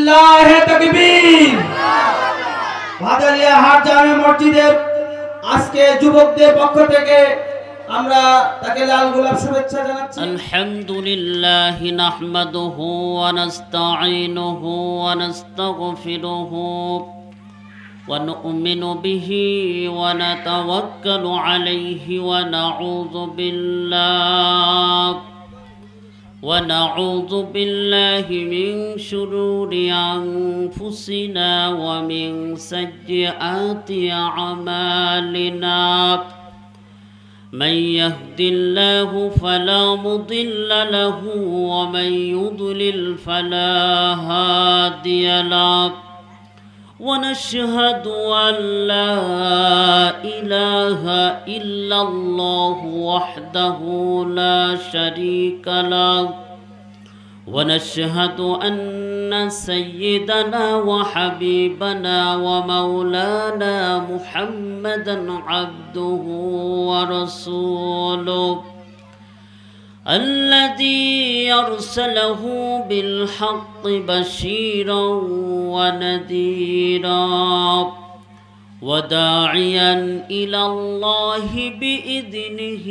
লিল্লাহি তাকবীর। ভাদালিয়া হাট জামে মসজিদের আজকে যুবকদের পক্ষ থেকে আমরা তাকে লাল গোলাপ শুভেচ্ছা জানাচ্ছি। আলহামদুলিল্লাহি নাহমাদুহু ওয়া নাস্তাঈনুহু ওয়া নাস্তাগফিরুহু ওয়া নু'মিনু বিহি ওয়া নাতাওয়াক্কালু আলাইহি ওয়া নাউযু বিল্লাহি মিন শুরুরি আনফুসিনা ওয়া মিন সাইয়্যাতি আমালিনা। من يهد الله فلا مضل له ومن يضلل فلا هادي له ونشهد أن لا إله إلا الله وحده لا شريك له ونشهد أن سيدنا وحبيبنا ومولانا محمدا عبده ورسوله الذي أرسله بالحق بشيرا ونذيرا وداعيا إلى الله بإذنه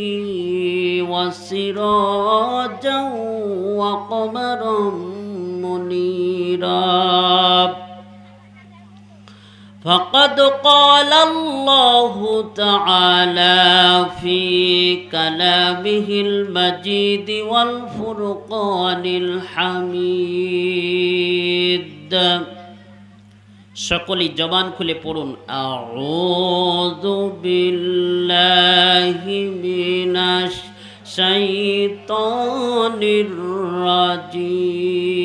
وسراجا وقمرا منيرا. فقد قال الله تعالى في كلامه المجيد والفرقان الحميد. সকলে জবান খুলে পড়ুন আউযু বিল্লাহি মিনাশ শাইতানির রাজিম।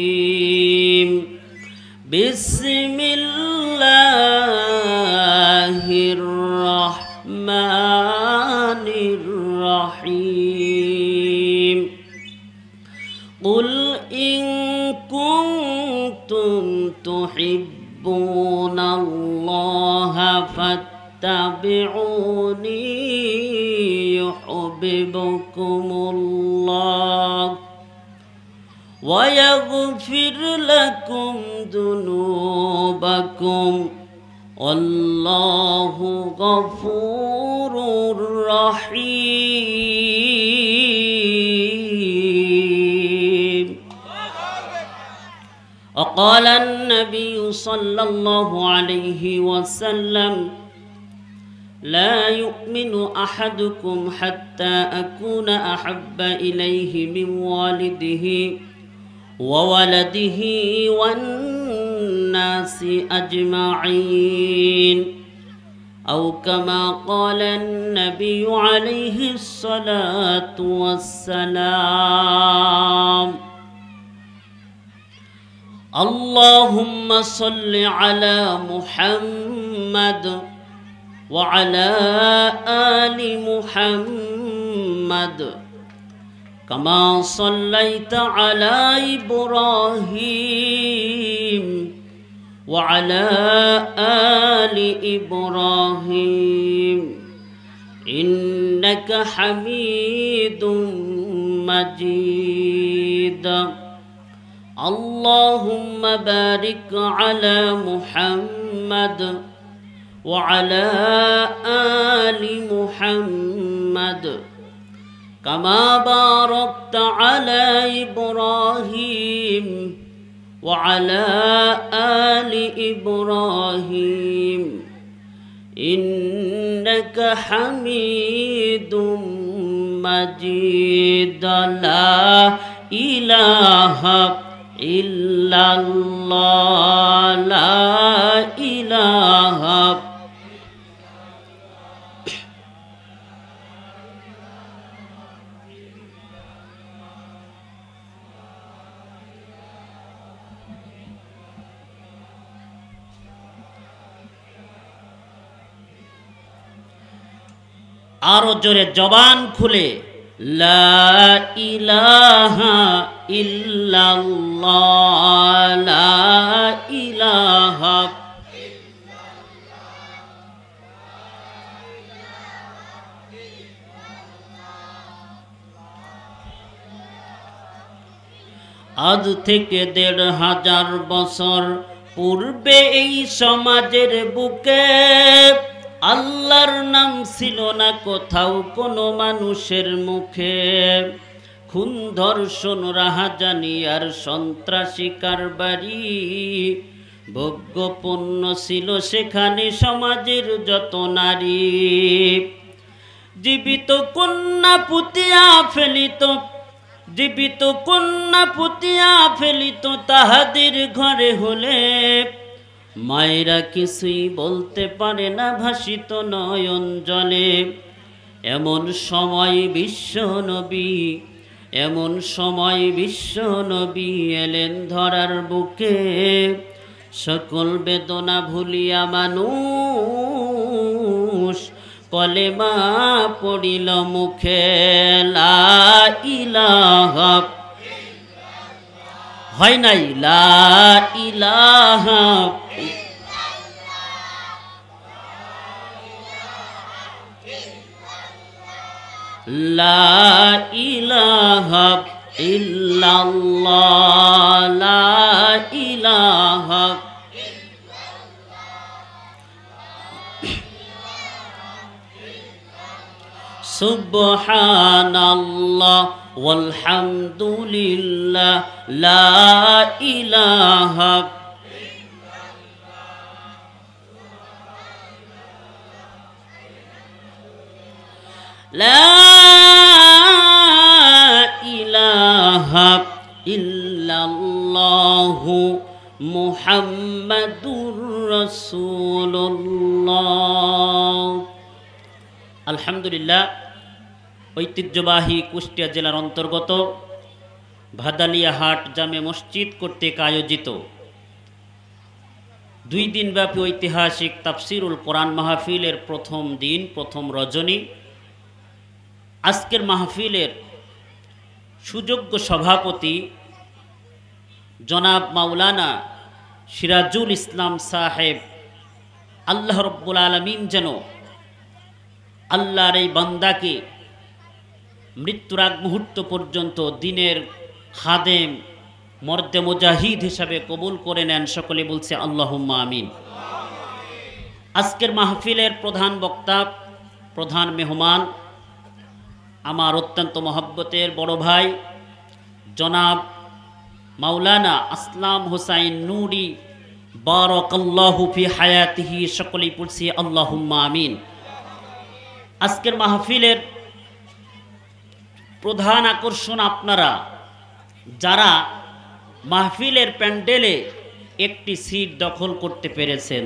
বিসমিল্লাহির রহমানির রহিম। কুল ইন কুনতুম তুহিব্বুনাল্লাহা ফাত্তাবিউনি ইউহিব্বুকুমুল্লাহ ويغفر لكم ذنوبكم والله غفور رحيم. وقال النبي صلى الله عليه وسلم لا يؤمن أحدكم حتى أكون أحب إليه من والده وولده والناس أجمعين أو كما قال النبي عليه الصلاة والسلام. اللهم صل على محمد وعلى آل محمد كما صليت على إبراهيم وعلى آل إبراهيم إنك حميد مجيد. اللهم بارك على محمد وعلى آل محمد كما باركت على إبراهيم وعلى آل إبراهيم إنك حميد مجيد. لا إله إلا الله لا إله আরো জোরে জবান খুলে লা ইলাহা ইল্লাল্লাহ লা ইলাহা আজ থেকে ১৫০০ বছর পূর্বে এই সমাজের বুকে আল্লাহর নাম ছিল না কোথাও কোনো মানুষের মুখে। খুন, ধর্ষণ, রাহাজানি আর সন্ত্রাসী কারবারি ভোগ্যপণ্য ছিল সেখানে সমাজের যত নারী। জীবিত কন্যা পুতিয়া ফেলিত, জীবিত কন্যা পুতিয়া ফেলিত তাহাদের ঘরে হলে। মায়েরা কিছুই বলতে পারে না, ভাসিত নয়ন জলে। এমন সময় বিশ্ব নবী, এমন সময় বিশ্ব নবী এলেন ধরার বুকে। সকল বেদনা ভুলিয়া মানুষ কলেমা পড়িল মুখে। লা ইলাহা, হয় নাই লা ইলাহা, লা ইলাহা ইল্লাল্লাহ, লা ইলাহা সুবহানাল্লাহ ওয়ালহামদুলিল্লাহ, লা ইলাহা লা ইলাহা ইল্লাল্লাহু মুহাম্মাদুর রাসূলুল্লাহ। আলহামদুলিল্লাহ, ঐতিহ্যবাহী কুষ্টিয়া জেলার অন্তর্গত ভাদালিয়াহাট জামে মসজিদ কর্তৃক আয়োজিত 2 দিনব্যাপী ঐতিহাসিক তাফসিরুল কোরআন মাহফিলের প্রথম দিন, প্রথম রজনী। আজকের মাহফিলের সুযোগ্য সভাপতি জনাব মাওলানা সিরাজুল ইসলাম সাহেব, আল্লাহ রব্বুল আলামিন যেন আল্লাহর এই বান্দাকে মৃত্যুর আগ মুহূর্ত পর্যন্ত দিনের খাদেম, মর্দে মুজাহিদ হিসাবে কবুল করে নেন। সকলে বলছে আল্লাহুম্মা আমিন। আজকের মাহফিলের প্রধান বক্তা, প্রধান মেহমান আমার অত্যন্ত মহব্বতের বড় ভাই জনাব মাওলানা আসলাম হোসাইন নুরি, বারাকাল্লাহু ফি হায়াতিহি। সকলেই পড়ছি আল্লাহুম্মা আমিন। আজকের মাহফিলের প্রধান আকর্ষণ আপনারা যারা মাহফিলের প্যান্ডেলে একটি সিট দখল করতে পেরেছেন,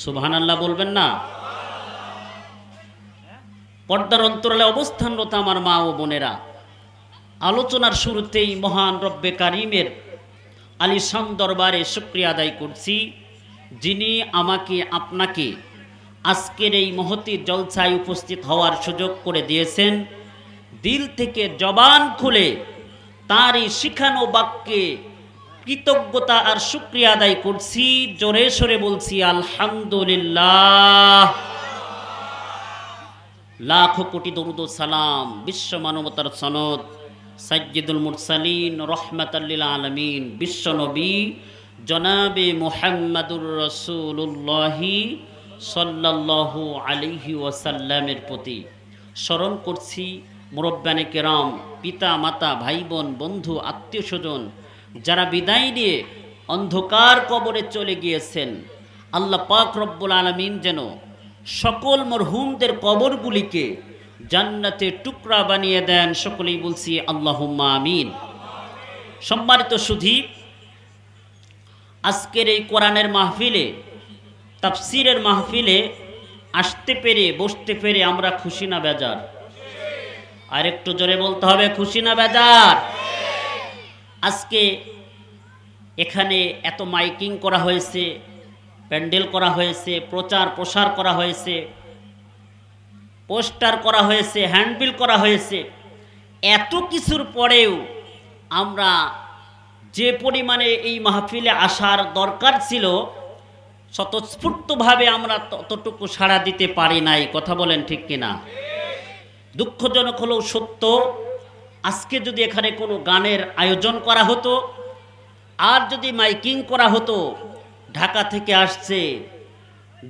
সুবহানাল্লাহ বলবেন না? পর্দার অন্তরালে অবস্থানরত আমার মা ও বোনেরা, আলোচনার শুরুতেই মহান রব্বে কারিমের আলিশান দরবারে শুকরিয়া আদায় করছি, যিনি আমাকে আপনাকে আজকের এই মহতী জলসায় উপস্থিত হওয়ার সুযোগ করে দিয়েছেন। দিল থেকে জবান খুলে তারই শিখানো বাক্যে কৃতজ্ঞতা আর শুকরিয়া আদায় করছি। জোরে সরে বলছি আলহামদুলিল্লাহ। লাখো কোটি দরুদ ও সালাম বিশ্ব মানবতার সনদ সাইয়্যিদুল মুরসালিন রহমাতাল লিল আলামিন বিশ্ব নবী জনাবে মুহাম্মাদুর রাসূলুল্লাহ সাল্লাল্লাহু আলাইহি ওয়াসাল্লামের প্রতি। স্মরণ করছি মুরব্বানে কেরাম, পিতা মাতা, ভাই বোন, বন্ধু, আত্মীয় স্বজন যারা বিদায় নিয়ে অন্ধকার কবরে চলে গিয়েছেন। আল্লাহ পাক রব্বুল আলামিন যেন সকল মরহুমদের কবরগুলিকে জান্নাতের টুকরা বানিয়ে দেন। সকলেই বলছি আল্লাহুম্মা আমিন। সম্মানিত সুধী, আজকের এই কোরআনের মাহফিলে, তাফসিরের মাহফিলে আসতে পেরে, বসতে পেরে আমরা খুশি না বেজার? আর একটু জোরে বলতে হবে, খুশি না বেজার? আজকে এখানে এত মাইকিং করা হয়েছে, প্যান্ডেল করা হয়েছে, প্রচার প্রসার করা হয়েছে, পোস্টার করা হয়েছে, হ্যান্ডবিল করা হয়েছে। এত কিছুর পরেও আমরা যে পরিমাণে এই মাহফিলে আসার দরকার ছিল, স্বতঃস্ফূর্তভাবে আমরা ততটুকু সাড়া দিতে পারি নাই। কথা বলেন ঠিক কিনা? দুঃখজনক হলেও সত্য, আজকে যদি এখানে কোনো গানের আয়োজন করা হতো আর যদি মাইকিং করা হতো ঢাকা থেকে আসছে,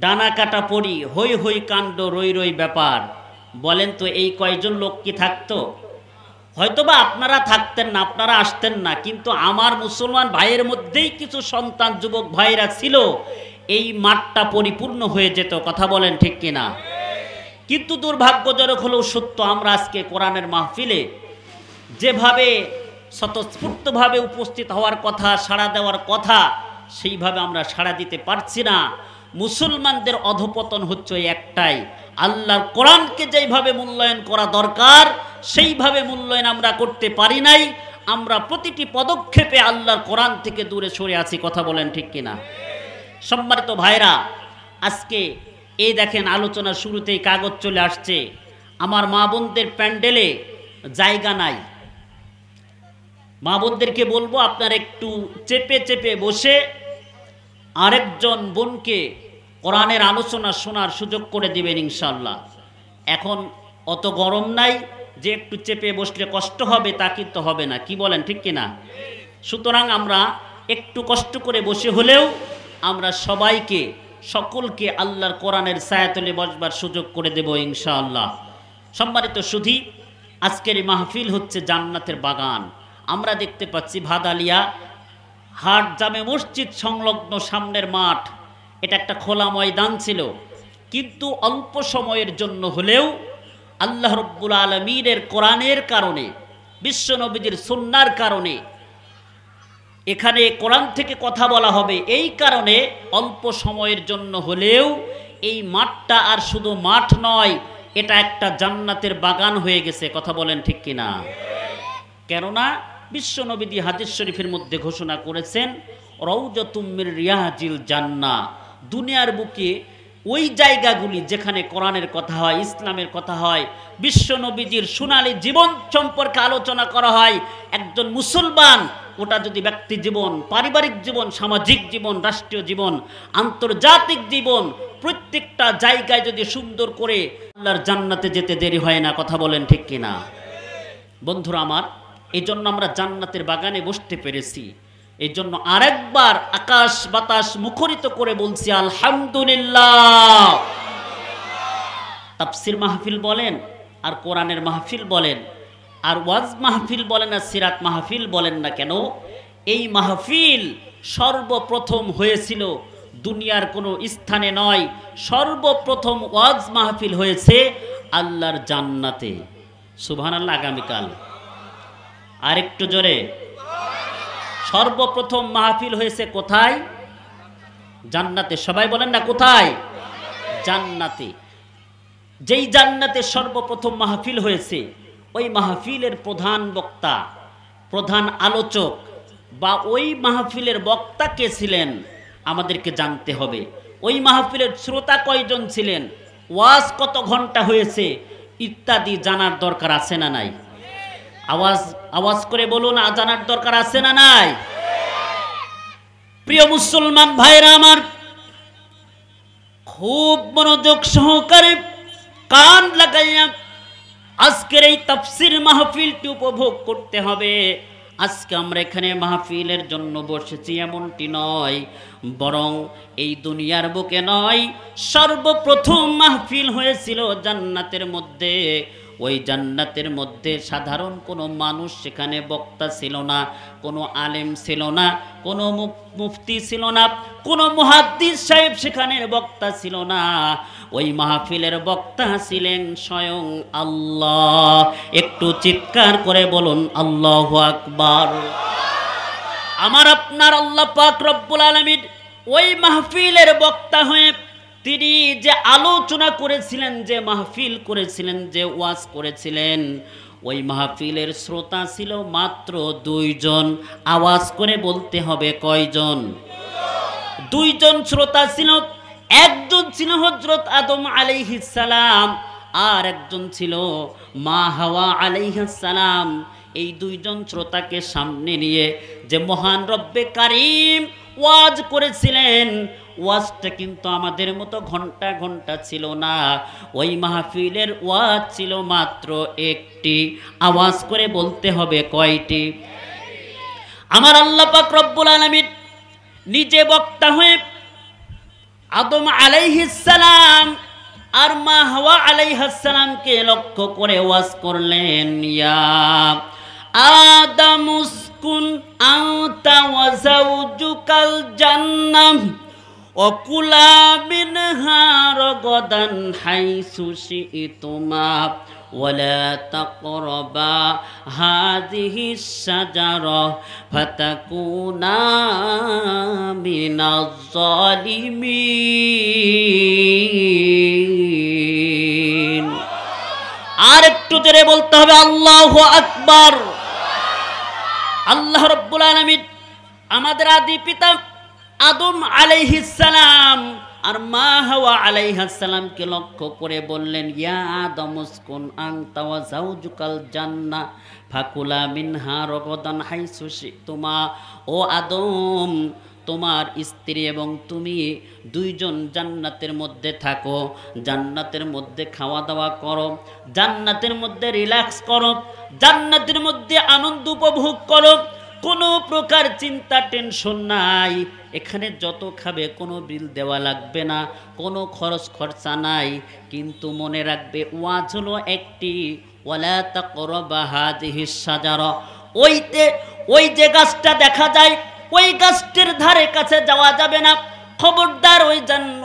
ডানা কাটা পড়ি, হই হই কাণ্ড, রই রই ব্যাপার, বলেন তো এই কয়জন লোক কি থাকতো? হয়তোবা আপনারা থাকতেন না, আপনারা আসতেন না, কিন্তু আমার মুসলমান ভাইয়ের মধ্যেই কিছু সন্তান যুবক ভাইরা ছিল, এই মাঠটা পরিপূর্ণ হয়ে যেত। কথা বলেন ঠিক কিনা? কিন্তু দুর্ভাগ্যজনক হলেও সত্য, আমরা আজকে কোরআনের মাহফিলে যেভাবে স্বতঃস্ফূর্তভাবে উপস্থিত হওয়ার কথা, সাড়া দেওয়ার কথা, সেইভাবে আমরা সাড়া দিতে পারছি না। মুসলমানদের অধপতন হচ্ছে একটাই, আল্লাহর কোরআনকে যেইভাবে মূল্যায়ন করা দরকার সেইভাবে মূল্যায়ন আমরা করতে পারি নাই। আমরা প্রতিটি পদক্ষেপে আল্লাহর কোরআন থেকে দূরে সরে আছি। কথা বলেন ঠিক কিনা? সম্মানিত ভাইরা, আজকে এই দেখেন আলোচনার শুরুতেই কাগজ চলে আসছে, আমার মা বোনদের প্যান্ডেলে জায়গা নাই। মা বোনদেরকে বলবো আপনারা একটু চেপে চেপে বসে আরেকজন বোনকে কোরআনের আলোচনা শোনার সুযোগ করে দিবেন ইনশাআল্লাহ। এখন অত গরম নাই যে একটু চেপে বসলে কষ্ট হবে, তা কিন্তু হবে না। কি বলেন ঠিক কিনা? সুতরাং আমরা একটু কষ্ট করে বসে হলেও আমরা সবাইকে, সকলকে আল্লাহর কোরআনের ছায়াতলে বসবার সুযোগ করে দেব ইনশাআল্লাহ। সম্মানিত সুধী, আজকের এই মাহফিল হচ্ছে জান্নাতের বাগান। আমরা দেখতে পাচ্ছি ভাদালিয়া হাট জামে মসজিদ সংলগ্ন সামনের মাঠ, এটা একটা খোলা ময়দান ছিল, কিন্তু অল্প সময়ের জন্য হলেও আল্লাহ রব্বুল আলামিনের কোরআনের কারণে, বিশ্ব নবীজির সুন্নাহর কারণে এখানে কোরআন থেকে কথা বলা হবে, এই কারণে অল্প সময়ের জন্য হলেও এই মাঠটা আর শুধু মাঠ নয়, এটা একটা জান্নাতের বাগান হয়ে গেছে। কথা বলেন ঠিক কিনা? কেননা বিশ্ব নবীজি হাদিস শরীফের মধ্যে ঘোষণা করেছেন, রওজাতুম মির রিয়াজিল জান্নাহ, দুনিয়ার বুকে ওই জায়গাগুলি যেখানে কোরআনের কথা হয়, ইসলামের কথা হয়, বিশ্ব নবীজির সোনালী জীবন সম্পর্কে আলোচনা করা হয়, একজন মুসলমান ওটা যদি ব্যক্তি জীবন, পারিবারিক জীবন, সামাজিক জীবন, রাষ্ট্রীয় জীবন, আন্তর্জাতিক জীবন, প্রত্যেকটা জায়গায় যদি সুন্দর করে আল্লাহর জান্নাতে যেতে দেরি হয় না। কথা বলেন ঠিক কিনা? বন্ধুরা আমার, এই জন্য আমরা জান্নাতের বাগানে বসতে পেরেছি। এই জন্য আরেকবার আকাশ বাতাস মুখরিত করে বলছি আলহামদুলিল্লাহ। তাফসীর মাহফিল বলেন আর কোরআনের মাহফিল বলেন আর ওয়াজ মাহফিল বলেন আর সিরাত মাহফিল বলেন না কেন, এই মাহফিল সর্বপ্রথম হয়েছিল দুনিয়ার কোনো স্থানে নয়, সর্বপ্রথম ওয়াজ মাহফিল হয়েছে আল্লাহর জান্নাতে। সুবহানাল্লাহ। আগামীকাল আরেকটু জোরে, সর্বপ্রথম মাহফিল হয়েছে কোথায়? জান্নাতে। সবাই বলেন না কোথায়? জান্নাতে। যেই জান্নাতে সর্বপ্রথম মাহফিল হয়েছে, ওই মাহফিলের প্রধান বক্তা, প্রধান আলোচক বা ওই মাহফিলের বক্তা কে ছিলেন আমাদেরকে জানতে হবে। ওই মাহফিলের শ্রোতা কয়জন ছিলেন, ওয়াজ কত ঘন্টা হয়েছে ইত্যাদি জানার দরকার আছে না নাই? আওয়াজ করে বলুন, জানার দরকার আছে না নাই? প্রিয় মুসলমান ভাইরা আমার, খুব মনোযোগ সহকারে কান লাগাইয়া আজকের এই তাফসীর মাহফিলটি উপভোগ করতে হবে। আজকে আমরা এখানে মাহফিলের জন্য বসেছি এমনটি নয়, বরং এই দুনিয়ার বুকে নয়, সর্বপ্রথম মাহফিল হয়েছিল জান্নাতের মধ্যে। ওই জান্নাতের মধ্যে সাধারণ কোনো মানুষ সেখানে বক্তা ছিল না, কোনো আলেম ছিল না, কোনো মুফতি ছিল না, কোনো মুহাদ্দিস সাহেব সেখানে বক্তা ছিল না। ওই মাহফিলের বক্তা ছিলেন স্বয়ং আল্লাহ। একটু চিৎকার করে বলুন আল্লাহু আকবার। আমার আপনার আল্লাহ পাক রব্বুল আলামিন ওই মাহফিলের বক্তা হয়ে তিনি যে আলোচনা করেছিলেন, যে মাহফিল করেছিলেন, যে ওয়াজ করেছিলেন, ওই মাহফিলের শ্রোতা ছিল মাত্র 2 জন। আওয়াজ করে বলতে হবে কয়জন? 2 জন শ্রোতা ছিল। একজন ছিল হযরত আদম আলাইহিস সালাম, আর একজন ছিল মা হাওয়া আলাইহিস সালাম। এই 2 জন শ্রোতাকে সামনে নিয়ে যে মহান রব্বে কারীম ওয়াজ করেছিলেন, ওয়াজটা কিন্তু আমাদের মতো ঘন্টা ঘন্টা ছিল না। ওই মাহফিলের ওয়াজ ছিল মাত্র একটি। আওয়াজ করে বলতে হবে কয়টি? আমার আল্লাহ পাক রব্বুল আলামিন নিজে বক্তা হয়ে আদম আলাইহিস সালাম আর মা হাওয়া আলাইহিস সালামকে লক্ষ্য করে ওয়াজ করলেন, ইয়া আদম উসকুন আনতা ওয়া যাওজুকাল জান্নাহ ওয়া কুলা মিনহা রাগাদান হাইসু শি'তুমা ওয়ালা তাকরাবা হাযিহিস শাজারা ফাতাকুনা মিনাজ জালিমিন। আর একটু জোরে বলতে হবে আল্লাহু আকবার। আল্লাহ রাব্বুল আলামিন আমাদের আদি পিতা আদম আলাইহিস সালাম আর মা হাওয়া আলাইহিস সালামকে লক্ষ্য করে বললেন, ইয়া আদম উসকুন আনতা ওয়া যাওজুকাল জান্নাহ ফাকুলা মিনহা রাগাদান হাইসু শি'তুমা। ও আদম, তোমার স্ত্রী এবং তুমি দুইজন জান্নাতের মধ্যে থাকো, জান্নাতের মধ্যে খাওয়া দাওয়া করো, জান্নাতের মধ্যে রিল্যাক্স করো, জান্নাতের মধ্যে আনন্দ উপভোগ করো, কোনো প্রকার চিন্তা টেনশন নাই। এখানে যত খাবে কোনো বিল দেওয়া লাগবে না, কোনো খরচ খরচা নাই। কিন্তু মনে রাখবে ওয়াজ হলো একটি, ওয়ালা তাকরাবা হাযিহিস শাজারা। ওই যে গাছটা দেখা যায় ওই গাছটির ধারে কাছে যাওয়া যাবে না, খবরদার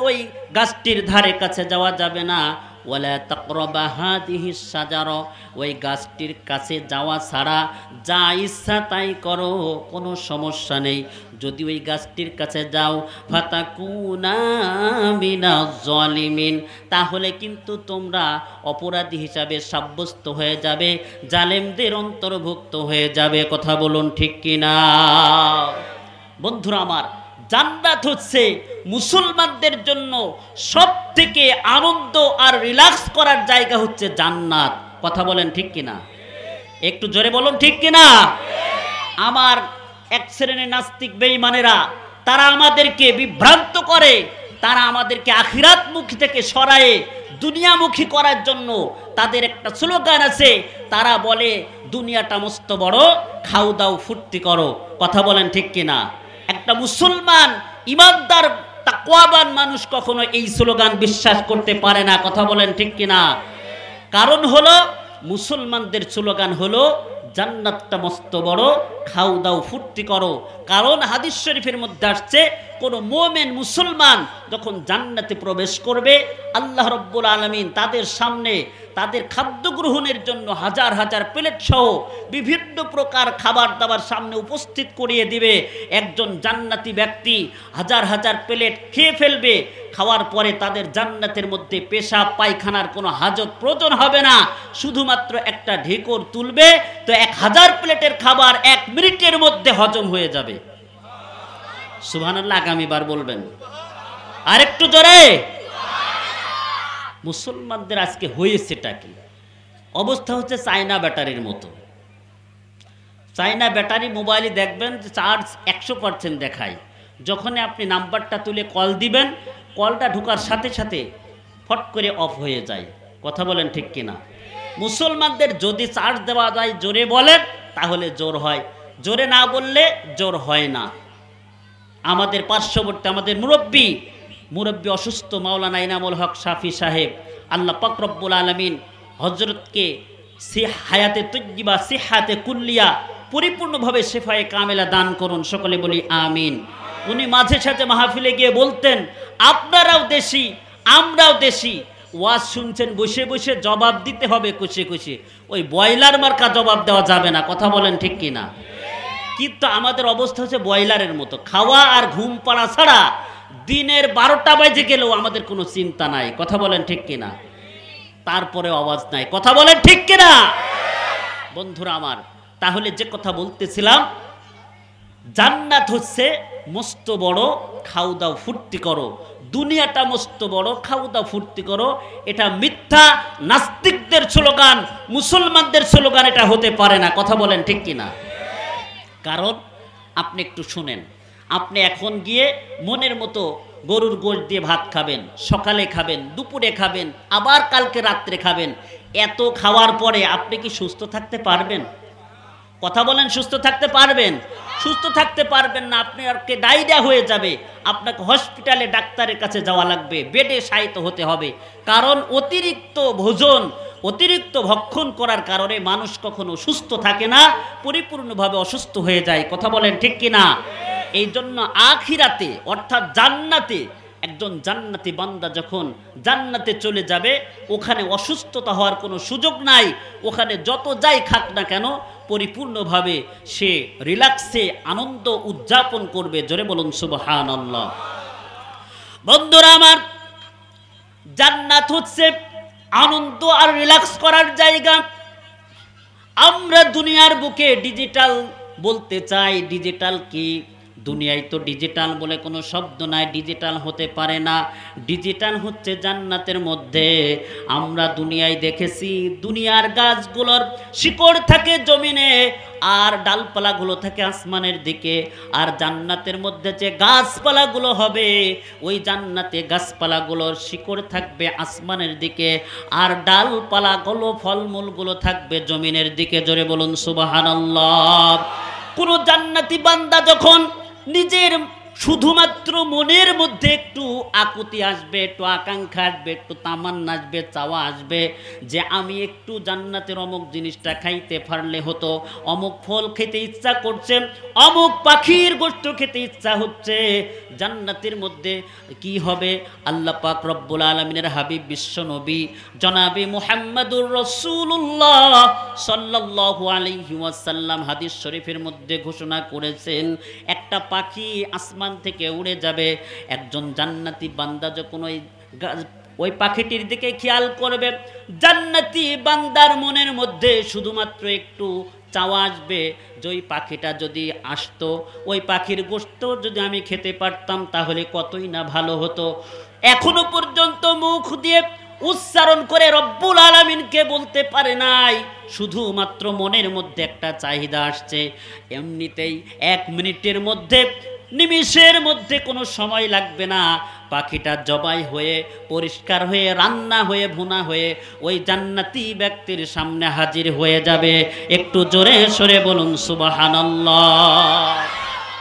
ওই গাছটির ধারে কাছে যাওয়া যাবে না। ওয়ালা তাকরাবা হাযিহিস শাজারা, ওই গাছটির কাছে যাওয়া ছাড়া যা ইচ্ছা তাই করো, কোনো সমস্যা নেই। যদি ওই গাছটির কাছে যাও ফাতাকুনা মিনাজ জালিমিন, তাহলে কিন্তু তোমরা অপরাধী হিসাবে সাব্যস্ত হয়ে যাবে, জালেমদের অন্তর্ভুক্ত হয়ে যাবে। কথা বলুন ঠিক কিনা? বন্ধুরা আমার, জান্নাত হচ্ছে মুসলমানদের জন্য সবথেকে আনন্দ আর রিল্যাক্স করার জায়গা হচ্ছে জান্নাত। কথা বলেন ঠিক কিনা? একটু জোরে বলুন ঠিক কিনা? আমার এক শ্রেণীর নাস্তিক বেঈমানেরা তারা আমাদেরকে বিভ্রান্ত করে, তারা আমাদেরকে আখিরাতমুখী থেকে সরায়ে দুনিয়ামুখী করার জন্য তাদের একটা স্লোগান আছে, তারা বলে দুনিয়াটা মস্ত বড়, খাও দাও ফুর্তি করো। কথা বলেন ঠিক কিনা? একটা মুসলমান ইমানদার তাকওয়াবান মানুষ কখনো এই স্লোগান বিশ্বাস করতে পারে না। কথা বলেন ঠিক কিনা? কারণ হলো মুসলমানদের স্লোগান হলো জান্নাতটা মস্ত বড়, খাও দাও ফুর্তি করো। কারণ হাদিস শরীফের মধ্যে আসছে কোন মুমিন মুসলমান যখন জান্নাতে প্রবেশ করবে, আল্লাহ রাব্বুল আলামিন তাদের সামনে তাদের খাদ্য গ্রহণের জন্য হাজার হাজার প্লেট সহ বিভিন্ন প্রকার খাবার দাবার সামনে উপস্থিত করিয়ে দিবে। একজন জান্নাতি ব্যক্তি হাজার হাজার প্লেট খেয়ে ফেলবে, খাওয়ার পরে তাদের জান্নাতের মধ্যে পেশাব পায়খানার কোনো হাজত প্রয়োজন হবে না, শুধুমাত্র একটা ঢেকুর তুলবে, তো 1000 প্লেটের খাবার 1 মিনিটের মধ্যে হজম হয়ে যাবে। সুবহানাল্লাহ, আগামীবার বলবেন আরেকটু জোরে। মুসলমানদের আজকে হয়েছেটা কি? অবস্থা হচ্ছে চায়না ব্যাটারির মতো। চায়না ব্যাটারি মোবাইলে দেখবেন যে চার্জ 100% দেখায়, যখন আপনি নাম্বারটা তুলে কল দিবেন, কলটা ঢোকার সাথে সাথে ফট করে অফ হয়ে যায়। কথা বলেন ঠিক কিনা? মুসলমানদের যদি চার্জ দেওয়া যায় জোরে বলেন তাহলে জোর হয়, জোরে না বললে জোর হয় না। আমাদের পার্শ্ববর্তী আমাদের মুরব্বী অসুস্থ মাওলানা ইনামুল হক শাফি সাহেব, আল্লাহ পাক রব্বুল আলামিন হযরতকে হায়াতে তজ্জিবা সিহাতে কুল্লিয়া পরিপূর্ণভাবে শেফায়ে কামেলা দান করুন, সকলে বলি আমিন। উনি মাঝে সাঝে মাহফিলে গিয়ে বলতেন, আপনারাও দেশি আমরাও দেশি, ওয়াজ শুনছেন বসে বসে জবাব দিতে হবে খুশি খুশি, ওই বয়লার মার্কা জবাব দেওয়া যাবে না। কথা বলেন ঠিক কিনা? কিন্তু আমাদের অবস্থা হচ্ছে বয়লারের মতো, খাওয়া আর ঘুম পাড়া ছাড়া দিনের 12টা বাজে গেলেও আমাদের কোনো চিন্তা নাই। কথা বলেন ঠিক কিনা? তারপরে আওয়াজ নাই। কথা বলেন ঠিক কিনা? বন্ধুরা আমার, তাহলে যে কথা বলতেছিলাম, জান্নাত হচ্ছে মস্ত বড়, খাও দাও ফুর্তি করো। দুনিয়াটা মস্ত বড়, খাও দাও ফুর্তি করো, এটা মিথ্যা নাস্তিকদের স্লোগান, মুসলমানদের স্লোগান এটা হতে পারে না। কথা বলেন ঠিক কিনা? কারণ আপনি একটু শুনেন, আপনি এখন গিয়ে মনের মতো গরুর গোশত দিয়ে ভাত খাবেন, সকালে খাবেন, দুপুরে খাবেন, আবার কালকে রাত্রে খাবেন। এত খাওয়ার পরে আপনি কি সুস্থ থাকতে পারবেন? কথা বলেন, সুস্থ থাকতে পারবেন? সুস্থ থাকতে পারবেন না, আপনাকে ডায়রিয়া হয়ে যাবে, আপনাকে হসপিটালে ডাক্তারের কাছে যাওয়া লাগবে, বেডে শায়িত হতে হবে। কারণ অতিরিক্ত ভোজন, অতিরিক্ত ভক্ষণ করার কারণে মানুষ কখনো সুস্থ থাকে না, পরিপূর্ণভাবে অসুস্থ হয়ে যায়। কথা বলেন ঠিক কিনা? এই জন্য আখিরাতে অর্থাৎ জান্নাতে একজন জান্নাতি বান্দা যখন জান্নাতে চলে যাবে, ওখানে অসুস্থতা হওয়ার কোনো সুযোগ নাই। ওখানে যত যাই খাক না কেন পরিপূর্ণভাবে সে রিল্যাক্সে আনন্দ উদযাপন করবে। জোরে বলুন সুবহানাল্লাহ। বন্ধুরা আমার, জান্নাত হচ্ছে আনন্দ আর রিল্যাক্স করার জায়গা। আমরা দুনিয়ার বুকে ডিজিটাল বলতে চাই, ডিজিটাল কি? দুনিয়ায় তো ডিজিটাল বলে কোনো শব্দ নাই, ডিজিটাল হতে পারে না। ডিজিটাল হচ্ছে জান্নাতের মধ্যে। আমরা দুনিয়ায় দেখেছি দুনিয়ার গাছগুলোর শিকড় থাকে জমিনে আর ডালপালাগুলো থাকে আসমানের দিকে। আর জান্নাতের মধ্যে যে গাছপালাগুলো হবে, ওই জান্নাতে গাছপালাগুলোর শিকড় থাকবে আসমানের দিকে আর ডালপালাগুলো ফলমূলগুলো থাকবে জমিনের দিকে। জোরে বলুন সুবহানাল্লাহ। কোন জান্নাতি বান্দা যখন নিজের শুধুমাত্র মনের মধ্যে একটু আকুতি আসবে, একটু আকাঙ্ক্ষা আসবে, একটু তামান্না আসবে, চাওয়া আসবে যে আমি একটু জান্নাতের অমুক জিনিসটা খাইতে পারলে হতো, অমুক ফল খেতে ইচ্ছা করছে, অমুক পাখির গোশত খেতে ইচ্ছা হচ্ছে। জান্নাতের মধ্যে কি হবে? আল্লাহ পাক রব্বুল আলামিনের হাবিব বিশ্ব নবী জনাবে মুহাম্মাদুর রাসূলুল্লাহ সাল্লাল্লাহু আলাইহি ওয়াসাল্লাম হাদিস শরীফের মধ্যে ঘোষণা করেছেন, একটা পাখি আসমান থেকে উড়ে যাবে। একজন জান্নাতি বান্দা যখন ওই পাখিটির দিকে খেয়াল করবে, জান্নাতি বান্দার মনের মধ্যে শুধুমাত্র একটু চাওয়া আসবে যে ওই পাখিটা যদি আসতো, ওই পাখির গোশত যদি আমি খেতে পারতাম তাহলে কতই না ভালো হতো। এখনো পর্যন্ত মুখ দিয়ে উচ্চারণ করে রব্বুল আলামিনকে বলতে পারে নাই, শুধুমাত্র মনের মধ্যে একটা চাহিদা আসছে। এমনিতেই 1 মিনিটের মধ্যে, নিমিষের মধ্যে কোনো সময় লাগবে না, পাখিটা জবাই হয়ে পরিষ্কার হয়ে রান্না হয়ে ভুনা হয়ে ওই জান্নাতি ব্যক্তির সামনে হাজির হয়ে যাবে। একটু জোরে সরে বলুন সুবহানাল্লাহ।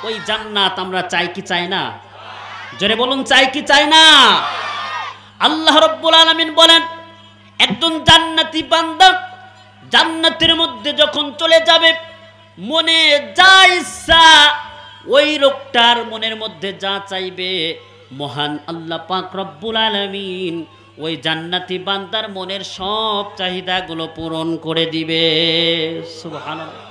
ওই জান্নাত আমরা চাই কি চাই না? জোরে বলুন, চাই কি চাই না? আল্লাহ রাব্বুল আলামিন বলেন, একজন জান্নাতি বান্দা জান্নাতের মধ্যে যখন চলে যাবে, মনে যা ইচ্ছা ওই লোকটার মনের মধ্যে যা চাইবে মহান আল্লাহ পাক রব্বুল আলামিন ওই জান্নাতি বান্দার মনের সব চাহিদাগুলো পূরণ করে দিবে। সুবহানাল্লাহ।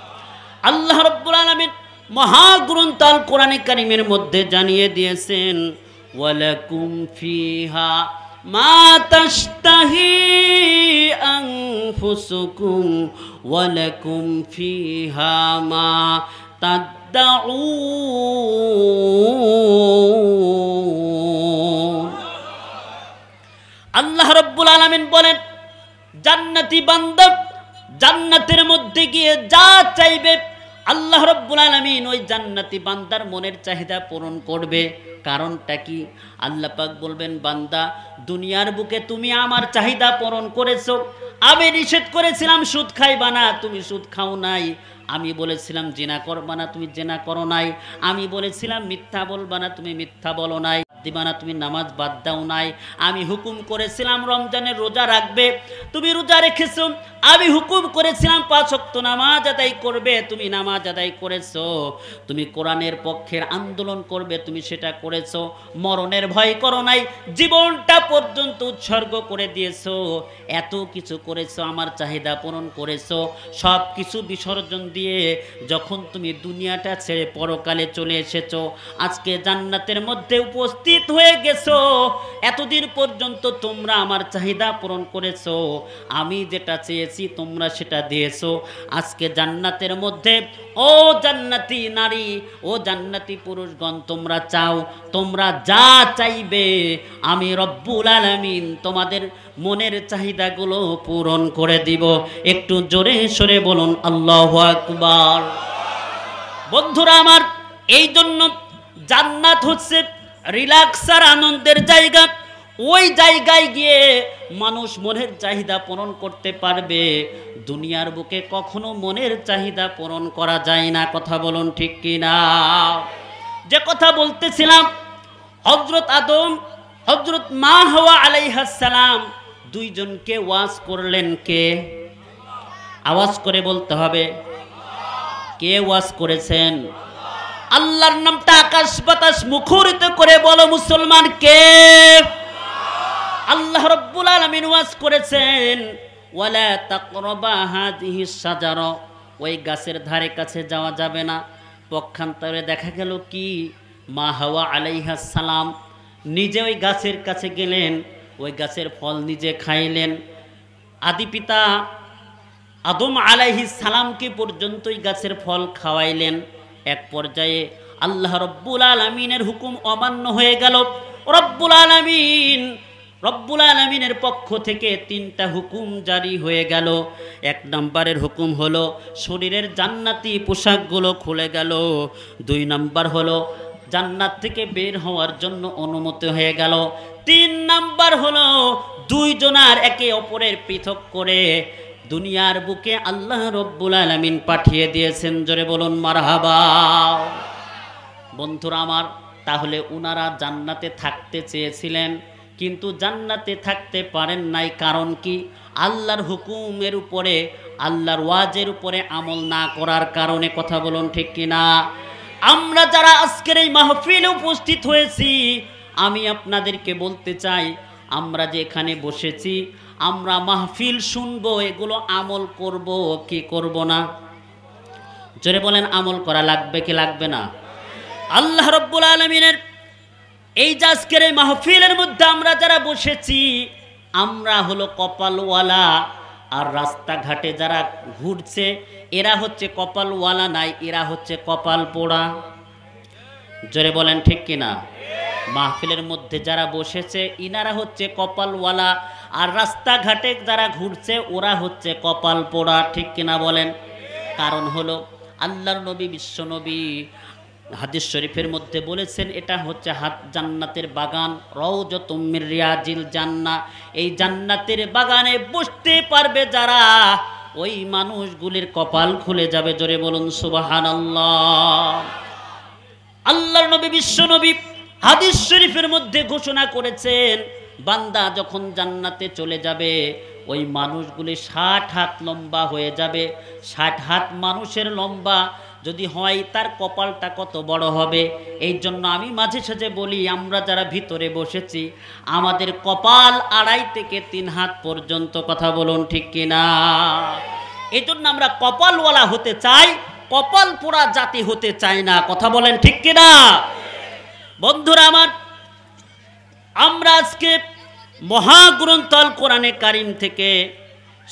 আল্লাহ রাব্বুল আলামিন মহাগ্রন্থ আল কোরআনে কারীমের মধ্যে জানিয়ে দিয়েছেন, ওয়ালাকুম ফিহা মা তাশতাহি আনফুসুকুম ওয়ালাকুম ফিহা মা আল্লাহ রাব্বুল আলামিন বলেন, জান্নাতি বান্দা জান্নাতের মধ্যে গিয়ে যা চাইবে আল্লাহ রাব্বুল আলামিন ওই জান্নাতি বান্দার মনের চাহিদা পূরণ করবে। কারণটা কি? আল্লাহ পাক বলবেন, বান্দা দুনিয়ার বুকে তুমি আমার চাহিদা পূরণ করেছো। আমি নিষেধ করেছিলাম সুদ খাইবা না, তুমি সুদ খাও নাই। আমি বলেছিলাম জিনা করবা না, তুমি জিনা করো নাই। আমি বলেছিলাম মিথ্যা বলবা না, তুমি মিথ্যা বলো নাই। দিবা না, তুমি নামাজ বাদ দাও নাই। আমি হুকুম করেছিলাম রমজানের রোজা রাখবে, তুমি রোজা রেখেছো। আমি হুকুম করেছিলাম 5 ওয়াক্ত নামাজ আদায় করবে, তুমি নামাজ আদায় করেছো। তুমি কোরআনের পক্ষের আন্দোলন করবে, তুমি সেটা করেছো। মরণের ভয় করো নাই, জীবনটা পর্যন্ত উৎসর্গ করে দিয়েছো। এত কিছু করেছো, আমার চাহিদা পূরণ করেছো। সব কিছু বিসর্জন দিয়ে যখন তুমি দুনিয়াটা ছেড়ে পরকালে চলে এসেছো, আজকে জান্নাতের মধ্যে উপস্থিত হয়ে গেছো। এতদিন পর্যন্ত তোমরা আমার চাহিদা পূরণ করেছো, আমি যেটা চেয়েছি তোমরা সেটা দিয়েছো। আজকে জান্নাতের মধ্যে ও জান্নাতি নারী, ও জান্নাতি পুরুষগণ, তোমরা চাও, তোমরা যা চাইবে আমি রব্বুল আলামিন তোমাদের মনের চাহিদাগুলো পূরণ করে দিব। একটু জোরে সরে বলুন আল্লাহু আকবার। বন্ধুরা আমার, এই জন্য জান্নাত হচ্ছে রিল্যাক্স আর আনন্দের জায়গা। ওই জায়গায় গিয়ে মানুষ মনের চাহিদা পূরণ করতে পারবে। দুনিয়ার বুকে কখনো মনের চাহিদা পূরণ করা যায় না। কথা বলুন ঠিক কিনা? যে কথা বলতেছিলাম, হযরত আদম, হযরত মা হাওয়া আলাইহিস সালাম দুইজনকে ওয়াজ করলেন কে? আওয়াজ করে বলতে হবে, কে ওয়াজ করেছেন? আল্লাহর নামটা আকাশ বাতাস মুখরিত করে বলো মুসলমান, কে? আল্লাহ রাব্বুল আলামিন ওয়াজ করেছেন, ওয়ালা তাকরাবা হাযিহিস শাজারা, ওই গাছের ধারে কাছে যাওয়া যাবে না। পক্ষান্তরে দেখা গেল কি, মা হাওয়া আলাইহিস সালাম নিজে ওই গাছের কাছে গেলেন, ওই গাছের ফল নিজে খাইলেন। আদি পিতা আদম আলাইহিস সালামকে পর্যন্ত ওই গাছের ফল খাওয়াইলেন। এক পর্যায়ে আল্লাহ রব্বুল আলামিনের হুকুম অমান্য হয়ে গেল। রব্বুল আলামিনের পক্ষ থেকে 3টা হুকুম জারি হয়ে গেল। 1 নম্বরের হুকুম হলো শরীরের জান্নাতি পোশাকগুলো খুলে গেল। 2 নম্বর হলো জান্নাত থেকে বের হওয়ার জন্য অনুমতি হয়ে গেল। 3 নাম্বার হলো দুইজনার একে অপরের পৃথক করে দুনিয়ার বুকে আল্লাহ রব্বুল আলামিন পাঠিয়ে দিয়েছেন। জোরে বলুন মারহাবা। বন্ধুরা আমার, তাহলে উনারা জান্নাতে থাকতে চেয়েছিলেন, কিন্তু জান্নাতে থাকতে পারেন নাই। কারণ কি? আল্লাহর হুকুমের উপরে, আল্লাহর ওয়াজের উপরে আমল না করার কারণে। কথা বলুন ঠিক কিনা? আমরা যারা আজকের এই মাহফিলে উপস্থিত হয়েছি, আমি আপনাদেরকে বলতে চাই, আমরা যে এখানে বসেছি, আমরা মাহফিল শুনবো, এগুলো আমল করব কি করব না? জোরে বলেন, আমল করা লাগবে কি লাগবে না? আল্লাহ রাব্বুল আলামিনের এই যে আজকের এই মাহফিলের মধ্যে আমরা যারা বসেছি, আমরা হলো কপালওয়ালা। আর রাস্তাঘাটে যারা ঘুরছে, এরা হচ্ছে কপালওয়ালা নাই, এরা হচ্ছে কপাল পোড়া। জোরে বলেন ঠিক কিনা? মাহফিলের মধ্যে যারা বসেছে, ইনারা হচ্ছে কপালওয়ালা, আর রাস্তাঘাটে যারা ঘুরছে ওরা হচ্ছে কপাল পোড়া। ঠিক কিনা বলেন? কারণ হলো আল্লাহর নবী, বিশ্ব নবী হাদিস শরীফের মধ্যে বলেছেন, এটা হচ্ছে জান্নাতের বাগান, রাউযাতুম মির রিয়াজিল জান্নাহ। এই জান্নাতের বাগানে বসতে পারবে যারা, ওই মানুষগুলির কপাল খুলে যাবে। জোরে বলুন সুবহানাল্লাহ। আল্লাহর নবী, বিশ্ব নবী হাদিস শরীফের মধ্যে ঘোষণা করেছেন, বান্দা যখন জান্নাতে চলে যাবে, ওই মানুষগুলি 60 হাত লম্বা হয়ে যাবে। 60 হাত মানুষের লম্বা যদি হয়, তার কপালটা কত বড় হবে। এই জন্য আমি মাঝে সাঝে বলি, আমরা যারা ভিতরে বসেছি, আমাদের কপাল 2.5 থেকে 3 হাত পর্যন্ত। কথা বলুন ঠিক কিনা? এই জন্য আমরা কপালওয়ালা হতে চাই, কপাল পোড়া জাতি হতে চাই না। কথা বলেন ঠিক কিনা? বন্ধুরা আমার, আমরা আজকে মহাগ্রন্থ আল কোরআনে কারিম থেকে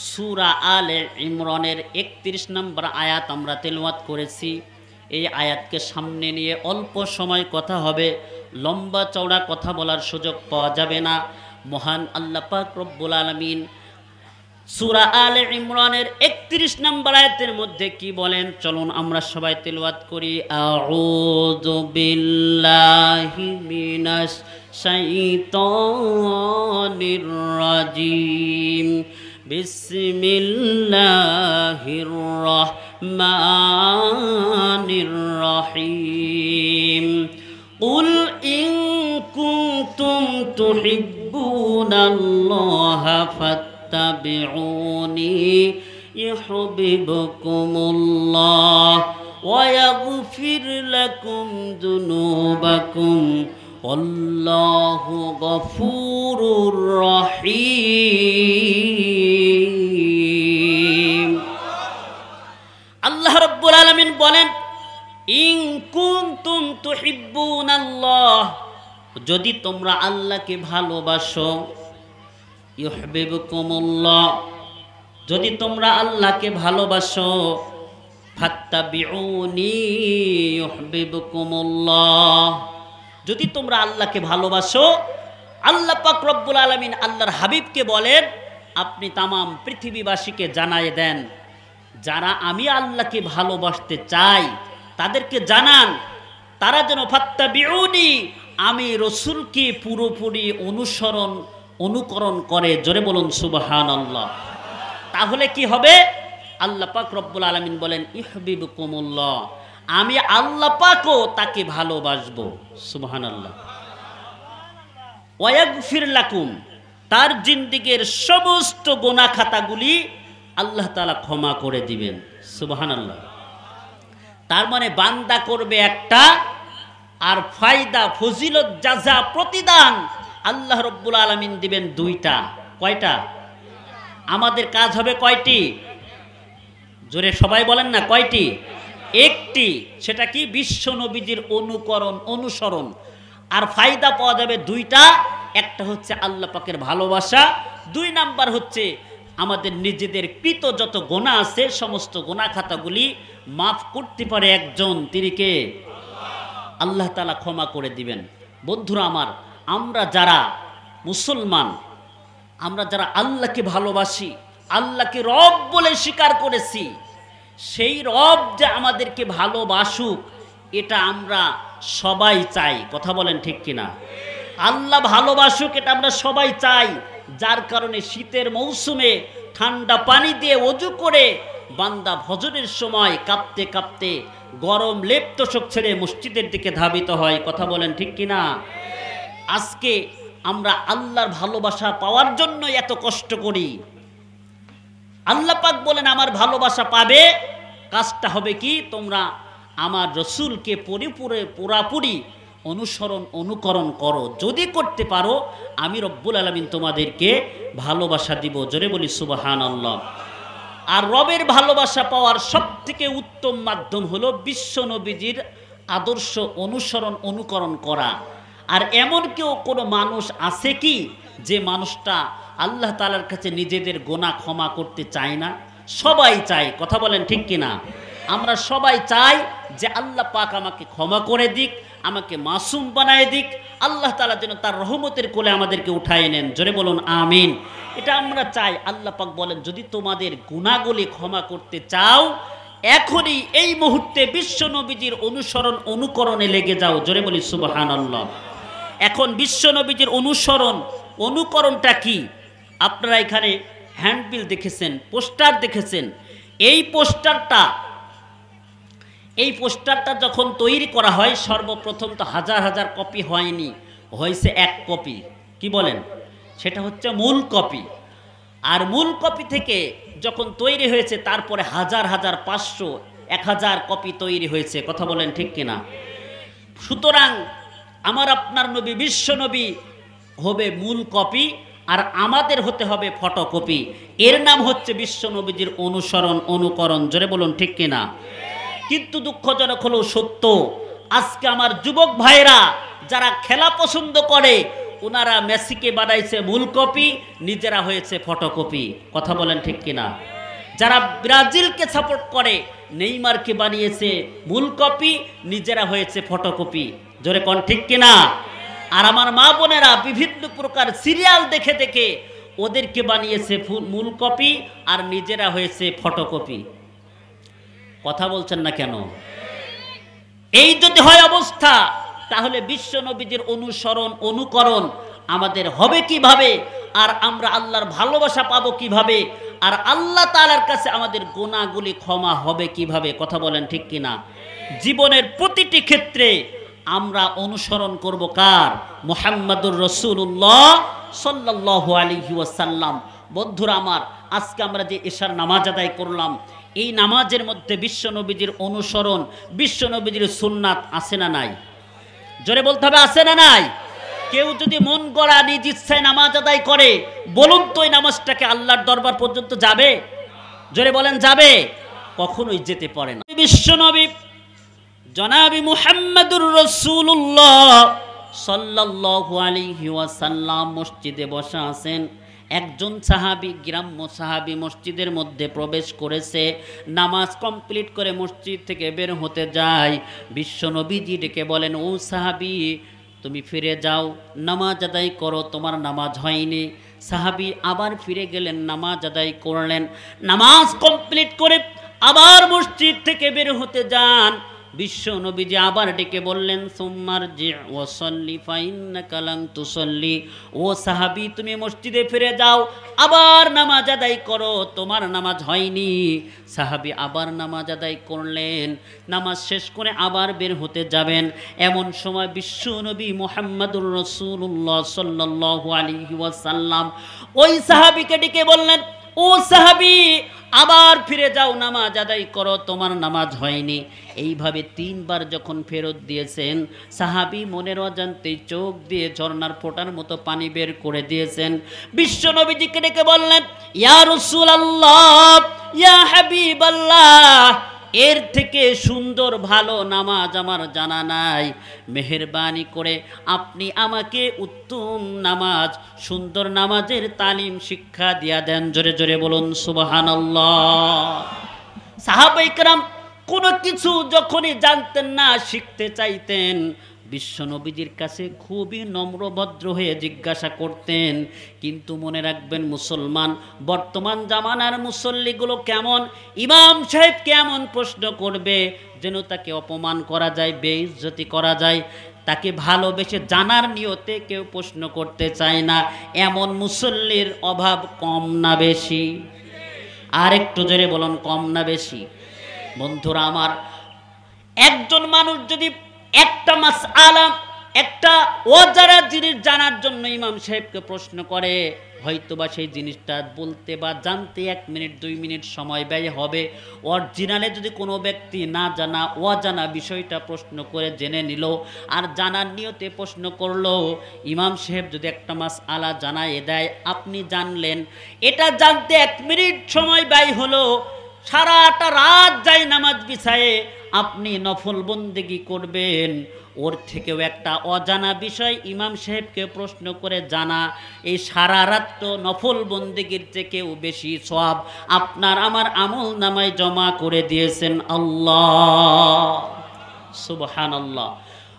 সূরা আলে ইমরানের 31 নম্বর আয়াত আমরা তেলাওয়াত করেছি। এই আয়াতকে সামনে নিয়ে অল্প সময় কথা হবে, লম্বা চওড়া কথা বলার সুযোগ পাওয়া যাবে না। মহান আল্লাহ পাক রব্বুল আলামিন সূরা আলে ইমরানের 31 নম্বর আয়াতের মধ্যে কি বলেন, চলুন আমরা সবাই তেলাওয়াত করি। আউযু বিল্লাহি মিনাশ শাইতানির রাজিম, বিসমিল্লাহির রহমানির রহিম। কুল ইন কুনতুম তুহিব্বুনাল্লাহা ফাত্তাবিউনি ইউহিব্বুকুমুল্লাহ ওয়া ইয়াগফির লাকুম যুনুবাকুম আল্লাহু গফুরুর রহিম। আল্লাহ রাব্বুল আলামিন বলেন, ইন কুনতুম তুহিব্বুনাল্লাহ, যদি তোমরা আল্লাহকে ভালোবাসো, ইউহিব্বুকুমুল্লাহ, যদি তোমরা আল্লাহকে ভালোবাসো, ফাত্তাবিউনি ইউহিব্বুকুমুল্লাহ, যদি তোমরা আল্লাহকে ভালোবাসো। আল্লাহ পাক রব্বুল আলামিন আল্লাহর হাবিবকে বলেন, আপনি তামাম পৃথিবীবাসীকে জানায় দেন, যারা আমি আল্লাহকে ভালোবাসতে চাই তাদেরকে জানান, তারা যেন ফাত্তাবিউনি, আমি রসুলকে পুরোপুরি অনুকরণ করে, জোরে বলুন সুবহানাল্লাহ, তাহলে কি হবে? আল্লাহ পাক রব্বুল আলামিন বলেন ইহবিবুকুমুল্লাহ, আমি আল্লাহ পাকও তাকে ভালোবাসবো। সুবহানাল্লাহ। ওয়াগফির লাকুম, তার জিন্দেগীর সমস্ত গুনাহ খাতাগুলি আল্লাহ তাআলা ক্ষমা করে দিবেন। সুবহানাল্লাহ। তার মানে বান্দা করবে একটা, আর ফায়দা, ফজিলত, জাযা, প্রতিদান আল্লাহ রব্বুল আলামিন দিবেন দুইটা। কয়টা? আমাদের কাজ হবে কয়টি? জোরে সবাই বলেন না, কয়টি? একটি। সেটা কি? বিশ্ব নবীজির অনুসরণ। আর ফায়দা পাওয়া যাবে দুইটা। একটা হচ্ছে আল্লাহ পাকের ভালোবাসা, 2 নাম্বার হচ্ছে আমাদের নিজেদের কৃত যত গুনাহ আছে সমস্ত গুনাহ খাতাগুলি মাফ করতে পারে একজন, তিনি কে? আল্লাহ তাআলা ক্ষমা করে দিবেন। বন্ধুরা আমার, আমরা যারা মুসলমান, আমরা যারা আল্লাহকে ভালোবাসি, আল্লাহকে রব বলে স্বীকার করেছি, সেই রব যে আমাদেরকে ভালোবাসুক এটা আমরা সবাই চাই। কথা বলেন ঠিক কিনা? আল্লাহ ভালোবাসুক এটা আমরা সবাই চাই। যার কারণে শীতের মৌসুমে ঠান্ডা পানি দিয়ে ওযু করে বান্দা ফজরের সময় কাঁপতে কাঁপতে গরম লেপ তোশক ছেড়ে মসজিদের দিকে ধাবিত হয়। কথা বলেন ঠিক কিনা? আজকে আমরা আল্লাহর ভালোবাসা পাওয়ার জন্য এত কষ্ট করি। আল্লাহ পাক বলেন আমার ভালোবাসা পাবে, কাজটা হবে কি? তোমরা আমার রসুলকে পুরাপুরি অনুকরণ করো। যদি করতে পারো আমি রব্বুল আলামিন তোমাদেরকে ভালোবাসা দিব। জোরে বলি সুবহানাল্লাহ। আর রবের ভালোবাসা পাওয়ার সবথেকে উত্তম মাধ্যম হলো বিশ্ব নবীজির আদর্শ অনুকরণ করা। আর এমন কেউ কোনো মানুষ আছে কি যে মানুষটা আল্লাহ তাআলার কাছে নিজেদের গুনাহ ক্ষমা করতে চায় না? সবাই চায়। কথা বলেন ঠিক কিনা? আমরা সবাই চাই যে আল্লাহ পাক আমাকে ক্ষমা করে দিক, আমাকে মাসুম বানায় দিক, আল্লাহ তাআলা যেন তার রহমতের কোলে আমাদেরকে উঠায় নেন। জোরে বলুন আমিন। এটা আমরা চাই। আল্লাহ পাক বলেন যদি তোমাদের গুনাহগুলি ক্ষমা করতে চাও এখনই এই মুহূর্তে বিশ্ব নবীজির অনুকরণে লেগে যাও। জোরে বলি সুবহানাল্লাহ। এখন বিশ্ব নবীজির অনুকরণটা কি? আপনারা এখানে হ্যান্ডবিল দেখেছেন, পোস্টার দেখেছেন। এই পোস্টারটা যখন তৈরি করা হয় সর্বপ্রথম তো হাজার হাজার কপি হয়নি, হয়েছে 1 কপি। কি বলেন? সেটা হচ্ছে মূল কপি। আর মূল কপি থেকে যখন তৈরি হয়েছে তারপরে হাজার হাজার 500 1000 কপি তৈরি হয়েছে। কথা বলেন ঠিক কিনা? সুতরাং আমার আপনার নবী বিশ্ব নবী হবে মূল কপি, আর আমাদের হতে হবে ফটোকপি। এর নাম হচ্ছে বিশ্ব নবীজির অনুকরণ। জোরে বলুন ঠিক কিনা? কিন্তু দুঃখজনক হলো সত্য, আজকে আমার যুবক ভাইরা যারা খেলা পছন্দ করে ওনারা মেসিকে বানাইছে মূল কপি, নিজেরা হয়েছে ফটোকপি। কথা বলেন ঠিক কিনা? যারা ব্রাজিলকে সাপোর্ট করে নেইমারকে বানিয়েছে মূল কপি, নিজেরা হয়েছে ফটোকপি। জোরে কোন ঠিক কিনা? আর আমার মা বোনেরা বিভিন্ন প্রকার সিরিয়াল দেখে দেখে ওদেরকে বানিয়েছে মূল কপি আর নিজেরা হয়েছে ফটোকপি। কথা বলছেন না কেন? এই যদি হয় অবস্থা তাহলে বিশ্ব নবীজির অনুকরণ আমাদের হবে কিভাবে? আর আমরা আল্লাহর ভালোবাসা পাবো কিভাবে? আর আল্লাহ তাআলার কাছে আমাদের গুনাহগুলি ক্ষমা হবে কিভাবে? কথা বলেন ঠিক কিনা? জীবনের প্রতিটি ক্ষেত্রে আমরা অনুসরণ করব কার? মুহাম্মাদুর রাসূলুল্লাহ সাল্লাল্লাহু আলাইহি ওয়াসাল্লাম। বন্ধুরা আমার, আজকে আমরা যে এশার নামাজ আদায় করলাম, এই নামাজের মধ্যে বিশ্ব নবীজির অনুসরণ, বিশ্ব নবীজির সুন্নাত আছে না নাই? জোরে বলতে হবে আছে না নাই? কেউ যদি মন গড়া নিজ ইচ্ছায় নামাজ আদায় করে, বলুন তো এই নামাজটাকে আল্লাহর দরবার পর্যন্ত যাবে? জোরে বলেন যাবে? কখনোই যেতে পারে না। বিশ্ব নবী জনাবি মুহাম্মাদুর রাসূলুল্লাহ সাল্লাল্লাহু আলাইহি ওয়াসাল্লাম মসজিদে বসা আছেন। একজন সাহাবী, গ্রাম্য সাহাবী মসজিদের মধ্যে প্রবেশ করেছে। নামাজ কমপ্লিট করে মসজিদ থেকে বের হতে যায়। বিশ্ব নবীজি ডেকে বলেন, ও সাহাবী তুমি ফিরে যাও, নামাজ আদায় করো, তোমার নামাজ হয়নি। সাহাবী আবার ফিরে গেলেন, নামাজ আদায় করলেন। নামাজ কমপ্লিট করে আবার মসজিদ থেকে বের হতে যান। বিশ্ব নবীজি আবার ডেকে বললেন সুম্মারজি ওয়াসাল্লি ফাইন্নাকা লাম তুসাল্লি, ও সাহাবী তুমি মসজিদে ফিরে যাও, আবার নামাজ আদায় করো, তোমার নামাজ হয়নি। সাহাবী আবার নামাজ আদায় করলেন, নামাজ শেষ করে আবার বের হতে যাবেন। এমন সময় বিশ্ব নবী মুহাম্মদুর রাসূলুল্লাহ সাল্লাল্লাহু আলাইহি ওয়াসাল্লাম ওই সাহাবীকে ডেকে বললেন, ও সাহাবী আবার ফিরে যাও, নামাজ আদায় করো, তোমার নামাজ হয়নি। এইভাবে 3 বার যখন ফেরত দিয়েছেন, সাহাবী মনের অজান্তেই চোখ দিয়ে ঝর্ণার ফোঁটার মতো পানি বের করে দিয়েছেন। বিশ্ব নবীজিকে ডেকে বললেন, ইয়া রাসূলুল্লাহ, ইয়া হাবিবাল্লাহ, এর থেকে সুন্দর ভালো নামাজ আমার জানা নাই, মেহেরবানি করে আপনি আমাকে উত্তম নামাজ, সুন্দর নামাজের তালিম শিক্ষা দিয়া দেন। জোরে জোরে বলুন সুবহানাল্লাহ। সাহাবায়ে কেরাম কোনো কিছু যখনই জানতেন না, শিখতে চাইতেন, বিশ্ব নবীজির কাছে খুবই নম্রভদ্র হয়ে জিজ্ঞাসা করতেন। কিন্তু মনে রাখবেন মুসলমান, বর্তমান জামানার মুসল্লিগুলো কেমন, ইমাম সাহেব কেমন প্রশ্ন করবে যেন তাকে অপমান করা যায়, বেইজ্জতি করা যায়, তাকে ভালোবেসে জানার নিয়তে কেউ প্রশ্ন করতে চায় না। এমন মুসল্লির অভাব কম না বেশি? আর একটু জোরে বলুন, কম না বেশি? বন্ধুরা আমার, একজন মানুষ যদি একটা মাসআলা, একটা অজানা জিনিস জানার জন্য ইমাম সাহেবকে প্রশ্ন করে, হয়তোবা সেই জিনিসটা বলতে বা জানতে 1 মিনিট 2 মিনিট সময় ব্যয় হবে। অরিজিনালে যদি কোনো ব্যক্তি না জানা অজানা বিষয়টা প্রশ্ন করে জেনে নিল, আর জানার নিয়তে প্রশ্ন করলো, ইমাম সাহেব যদি একটা মাসআলা জানায় দেয়, আপনি জানলেন, এটা জানতে 1 মিনিট সময় ব্যয় হলো, সারাটা রাত যায় নামাজ বিছায়ে আপনি নফল বন্দেগি করবেন, ওর থেকেও একটা অজানা বিষয় ইমাম সাহেবকে প্রশ্ন করে জানা, এই সারা রাত তো নফল বন্দেগির থেকেও বেশি সওয়াব আপনার আমার আমল নামায় জমা করে দিয়েছেন আল্লাহ। সুবহানাল্লাহ।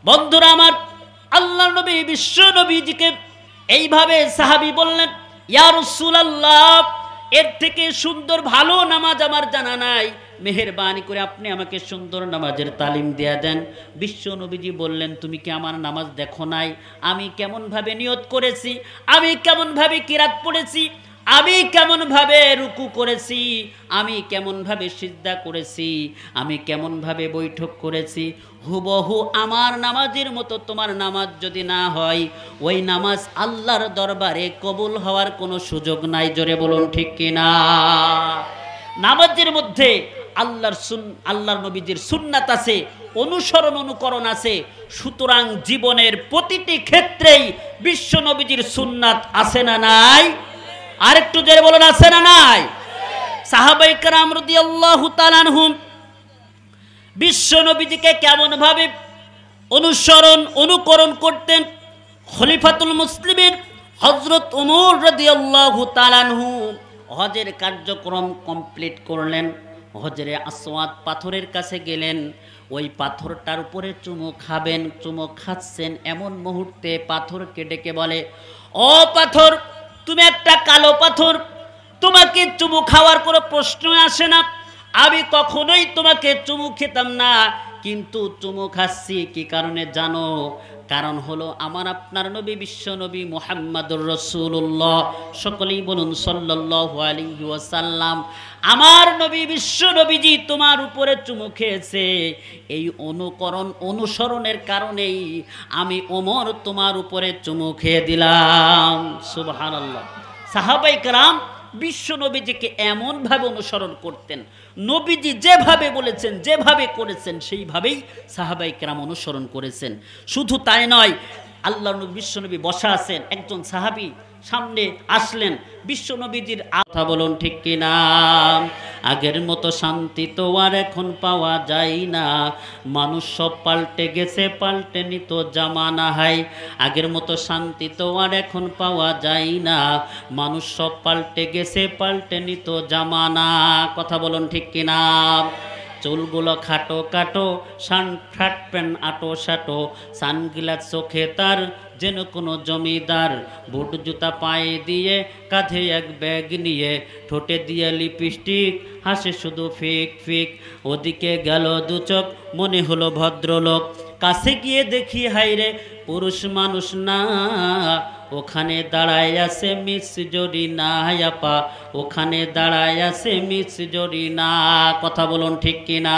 বন্ধুরা আমার, আল্লাহ নবী বিশ্ব নবীজিকে এইভাবে সাহাবী বললেন, ইয়া রাসূলুল্লাহ, এর থেকে সুন্দর ভালো নামাজ আমার জানা নাই, মেহেরবানি করে আপনি আমাকে সুন্দর নামাজের তালিম দেয়া দেন। বিশ্ব নবীজি বললেন, তুমি কি আমার নামাজ দেখো নাই? আমি কেমনভাবে নিয়ত করেছি, আমি কেমনভাবে কিরাত পড়েছি, আমি কেমনভাবে রুকু করেছি, আমি কেমনভাবে সিজদা করেছি, আমি কেমনভাবে বৈঠক করেছি, হুবহু আমার নামাজের মতো তোমার নামাজ যদি না হয়, ওই নামাজ আল্লাহর দরবারে কবুল হওয়ার কোনো সুযোগ নাই। জোরে বলুন ঠিক কিনা? নামাজের মধ্যে আল্লাহর নবীজির সুন্নাত আছে, অনুসরণ অনুকরণ আছে। সুতরাং জীবনের প্রতিটি ক্ষেত্রেই বিশ্ব নবীজির সুন্নাত আছে না নাই? আরেকটু জোরে বলুন, আছে না নাই? সাহাবায়ে কেরাম রাদিয়াল্লাহু তাআলা আনহুম বিশ্ব নবীজিকে কেমন ভাবে অনুসরণ অনুকরণ করতেন। খলিফাতুল মুসলিমিন হযরত ওমর রাদিয়াল্লাহু তাআলা আনহু হজের কার্যক্রম কমপ্লিট করলেন। হজরে আসওয়াদ পাথরের কাছে গেলেন, ওই পাথরটার উপরে চুমু খাবেন, চুমু খাচ্ছেন, এমন মুহূর্তে পাথরকে ডেকে বলে, ও পাথর, তুমি একটা কালো পাথর, তোমাকে চুমু খাওয়ার কোনো প্রশ্ন আসে না, আমি কখনোই তোমাকে চুমু খেতাম না, কিন্তু চুমু খাচ্ছি কি কারণে জানো? কারণ হলো আমার আপনার নবী বিশ্ব নবী মুহাম্মদুর রাসূলুল্লাহ, সকলেই বলুন সাল্লাল্লাহু আলাইহি ওয়াসাল্লাম, আমার নবী বিশ্ব নবীজি তোমার উপরে চুমু খেয়েছে, এই অনুসরণের কারণেই আমি ওমর তোমার উপরে চুমু খেয়ে দিলাম। সুবহানাল্লাহ। সাহাবায়ে কেরাম বিশ্ব নবীজিকে এমনভাবে অনুসরণ করতেন, নবীজি যেভাবে বলেছেন, যেভাবে করেছেন, সেইভাবেই সাহাবায়ে কেরাম অনুসরণ করেছেন। শুধু তাই নয়, আল্লাহর নবী বিশ্ব নবী বসা আছেন, একজন সাহাবী সামনে আসলেন, বিশ্ব নবীজির কথা বলুন ঠিক কিনা? আগের মতো শান্তি তো আর এখন পাওয়া যায় না, মানুষ সব পাল্টে গেছে, পাল্টে নিত জামানা হাই। আগের মতো শান্তি তো আর এখন পাওয়া যায় না, মানুষ সব পাল্টে গেছে, পাল্টে নিত জামানা। কথা বলুন ঠিক কিনা? চুলগুলো খাটো খাটো, শার্ট প্যান্ট আটো সাটো, সানগ্লাস চোখে তার, যেন কোনো জমিদার। বুট জুতা পায়ে দিয়ে, কাঁধে এক ব্যাগ নিয়ে, ঠোঁটে দিয়ে লিপস্টিক, হাসে শুধু ফিক ফিক। ওদিকে গেল দু চোখ, মনে হলো ভদ্রলোক। কাছে গিয়ে দেখি হাইরে পুরুষ মানুষ না, ওখানে দাঁড়ায় আছে মিস জরিনা আপা, ওখানে দাঁড়ায় আছে মিস জরিনা। কথা বলুন ঠিক কিনা?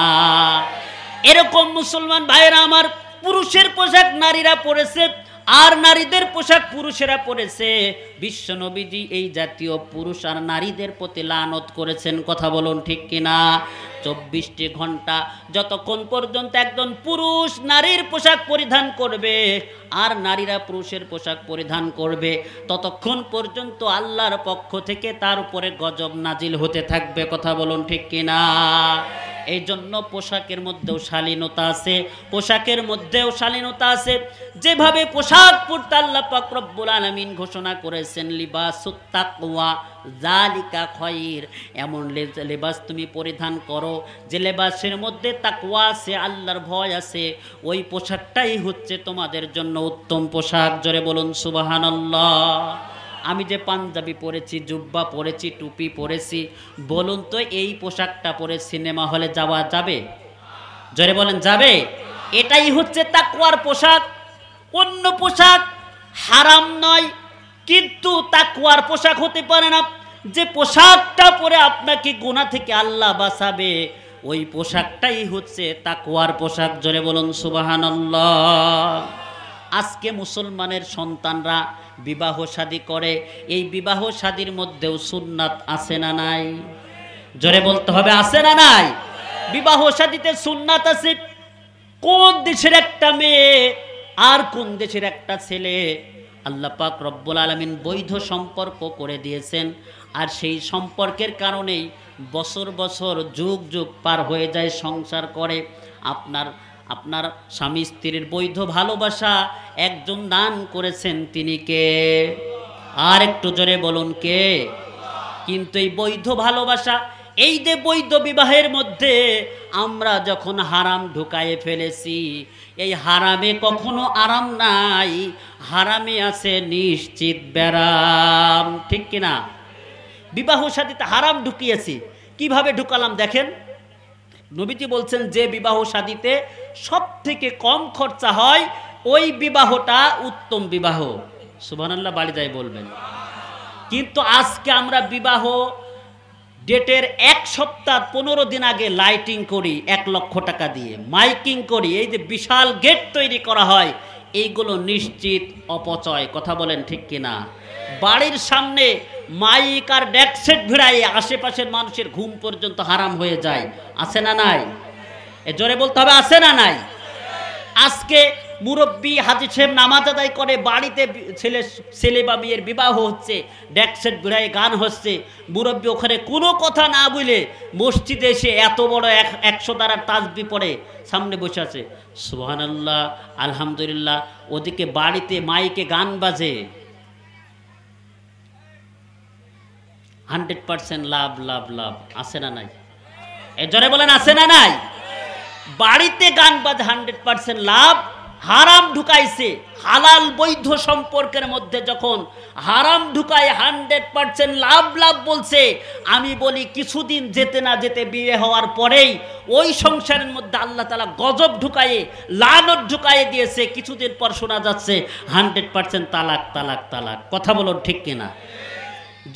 এরকম মুসলমান ভাইরা আমার, পুরুষের পোশাক নারীরা পরেছে আর নারীদের পোশাক পুরুষেরা পরেছে। বিশ্ব নবীজি এই জাতীয় পুরুষ আর নারীদের প্রতি লানত করেছেন। কথা বলুন ঠিক কিনা? 24টি ঘন্টা যতক্ষণ পর্যন্ত একজন পুরুষ নারীর পোশাক পরিধান করবে আর নারীরা পুরুষের পোশাক পরিধান করবে, ততক্ষণ পর্যন্ত আল্লাহর পক্ষ থেকে তার উপরে গজব নাজিল হতে থাকবে। কথা বলুন ঠিক কিনা? এই জন্য পোশাকের মধ্যেও শালীনতা আছে, পোশাকের মধ্যেও শালীনতা আছে। যেভাবে পোশাক পরতে আল্লাহ পাক রব্বুল আলামিন ঘোষণা করেছেন লিবাসুত তাকওয়া যালিকা খায়র, এমন লেবাস তুমি পরিধান করো যে লেবাসের মধ্যে তাকওয়া আছে, আল্লাহর ভয় আছে, ওই পোশাকটাই হচ্ছে তোমাদের জন্য উত্তম পোশাক। জোরে বলুন সুবহানাল্লাহ। আমি যে পাঞ্জাবি পরেছি, জুব্বা পরেছি, টুপি পরেছি, বলুন তো এই পোশাকটা পরে সিনেমা হলে যাওয়া যাবে? জোরে বলেন যাবে? এটাই হচ্ছে তাকওয়ার পোশাক। অন্য পোশাক হারাম নয়, কিন্তু তাকওয়ার পোশাক হতে পারে না। যে পোশাকটা পরে আপনাকে গুনাহ থেকে আল্লাহ বাঁচাবে, ওই পোশাকটাই হচ্ছে তাকওয়ার পোশাক। জোরে বলুন সুবহানাল্লাহ। আজকে মুসলমানের সন্তানরা বিবাহ শাদী করে, এই বিবাহ শাদীর মধ্যেও সুন্নাত আছে না নাই? জোরে বলতে হবে, আছে না নাই? বিবাহ শাদীতে সুন্নাত আছে। কোন দেশের একটা মেয়ে আর কোন দেশের একটা ছেলে আল্লাহ পাক রব্বুল আলামিন বৈধ সম্পর্ক করে দিয়েছেন, আর সেই সম্পর্কের কারণেই বছর বছর যুগ যুগ পার হয়ে যায়, সংসার করে। আপনার স্বামী স্ত্রীর বৈধ ভালোবাসা একজন দান করেছেন, তিনি কে? আর একটু জোরে বলুন কে? কিন্তু এই বৈধ ভালোবাসা, এই যে বৈধ বিবাহের মধ্যে আমরা যখন হারাম ঢুকায়ে ফেলেছি, এই হারামে কখনো আরাম নাই, হারামে আছে নিশ্চিত ব্যারাম। ঠিক কিনা? বিবাহ শাদীতে হারাম ঢুকিয়েছি। কিভাবে ঢুকালাম দেখেন। নবীজি বলছেন যে বিবাহ শাদীতে সব থেকে কম খরচা হয়, ওই বিবাহটা উত্তম বিবাহ। সুবহানাল্লাহ বাড়ি যায় বলবেন। কিন্তু আজকে আমরা বিবাহ ডেটের 1 সপ্তাহ 15 দিন আগে লাইটিং করি 1 লক্ষ টাকা দিয়ে, মাইকিং করি, এই যে বিশাল গেট তৈরি করা হয়, এইগুলো নিশ্চিত অপচয়। কথা বলেন ঠিক কিনা? বাড়ির সামনে মাইক আর ডেকসেট ভিড়াই আশেপাশের মানুষের ঘুম পর্যন্ত হারাম হয়ে যায়। আছে না নাই? জোরে বলতে হবে, আছে না নাই? আজকে মুরব্বী হাজী সাহেব নামাজ আদায় করে, বাড়িতে ছেলে বা মেয়ের বিবাহ হচ্ছে, ডেকসেট ভিড়াই গান হচ্ছে, মুরব্বী ওখানে কোনো কথা না বলে মসজিদে এসে এত বড় 100 দ্বারা তাসবিহ পড়ে সামনে বসে আছে, সুবহানাল্লাহ আলহামদুলিল্লাহ। ওদিকে বাড়িতে মাইকে গান বাজে। 100% লাভ লাভ লাভ। আছে না নাই? জোরে বলেন আছে না নাই? বাড়িতে গান বাজে 100% লাভ। হারাম ঢুকাইছে। হালাল বৈধ সম্পর্কের মধ্যে যখন হারাম ঢুকায় 100% লাভ লাভ বলছে, আমি বলি কিছুদিন যেতে না যেতে বিয়ে হওয়ার পরেই ওই সংসারের মধ্যে আল্লাহ তাআলা গজব ঢুকায়ে লানত ঢুকায়ে দিয়েছে। কিছুদিন পর শোনা যাচ্ছে 100% তালাক তালাক তালাক। কথা বলুন ঠিক কিনা?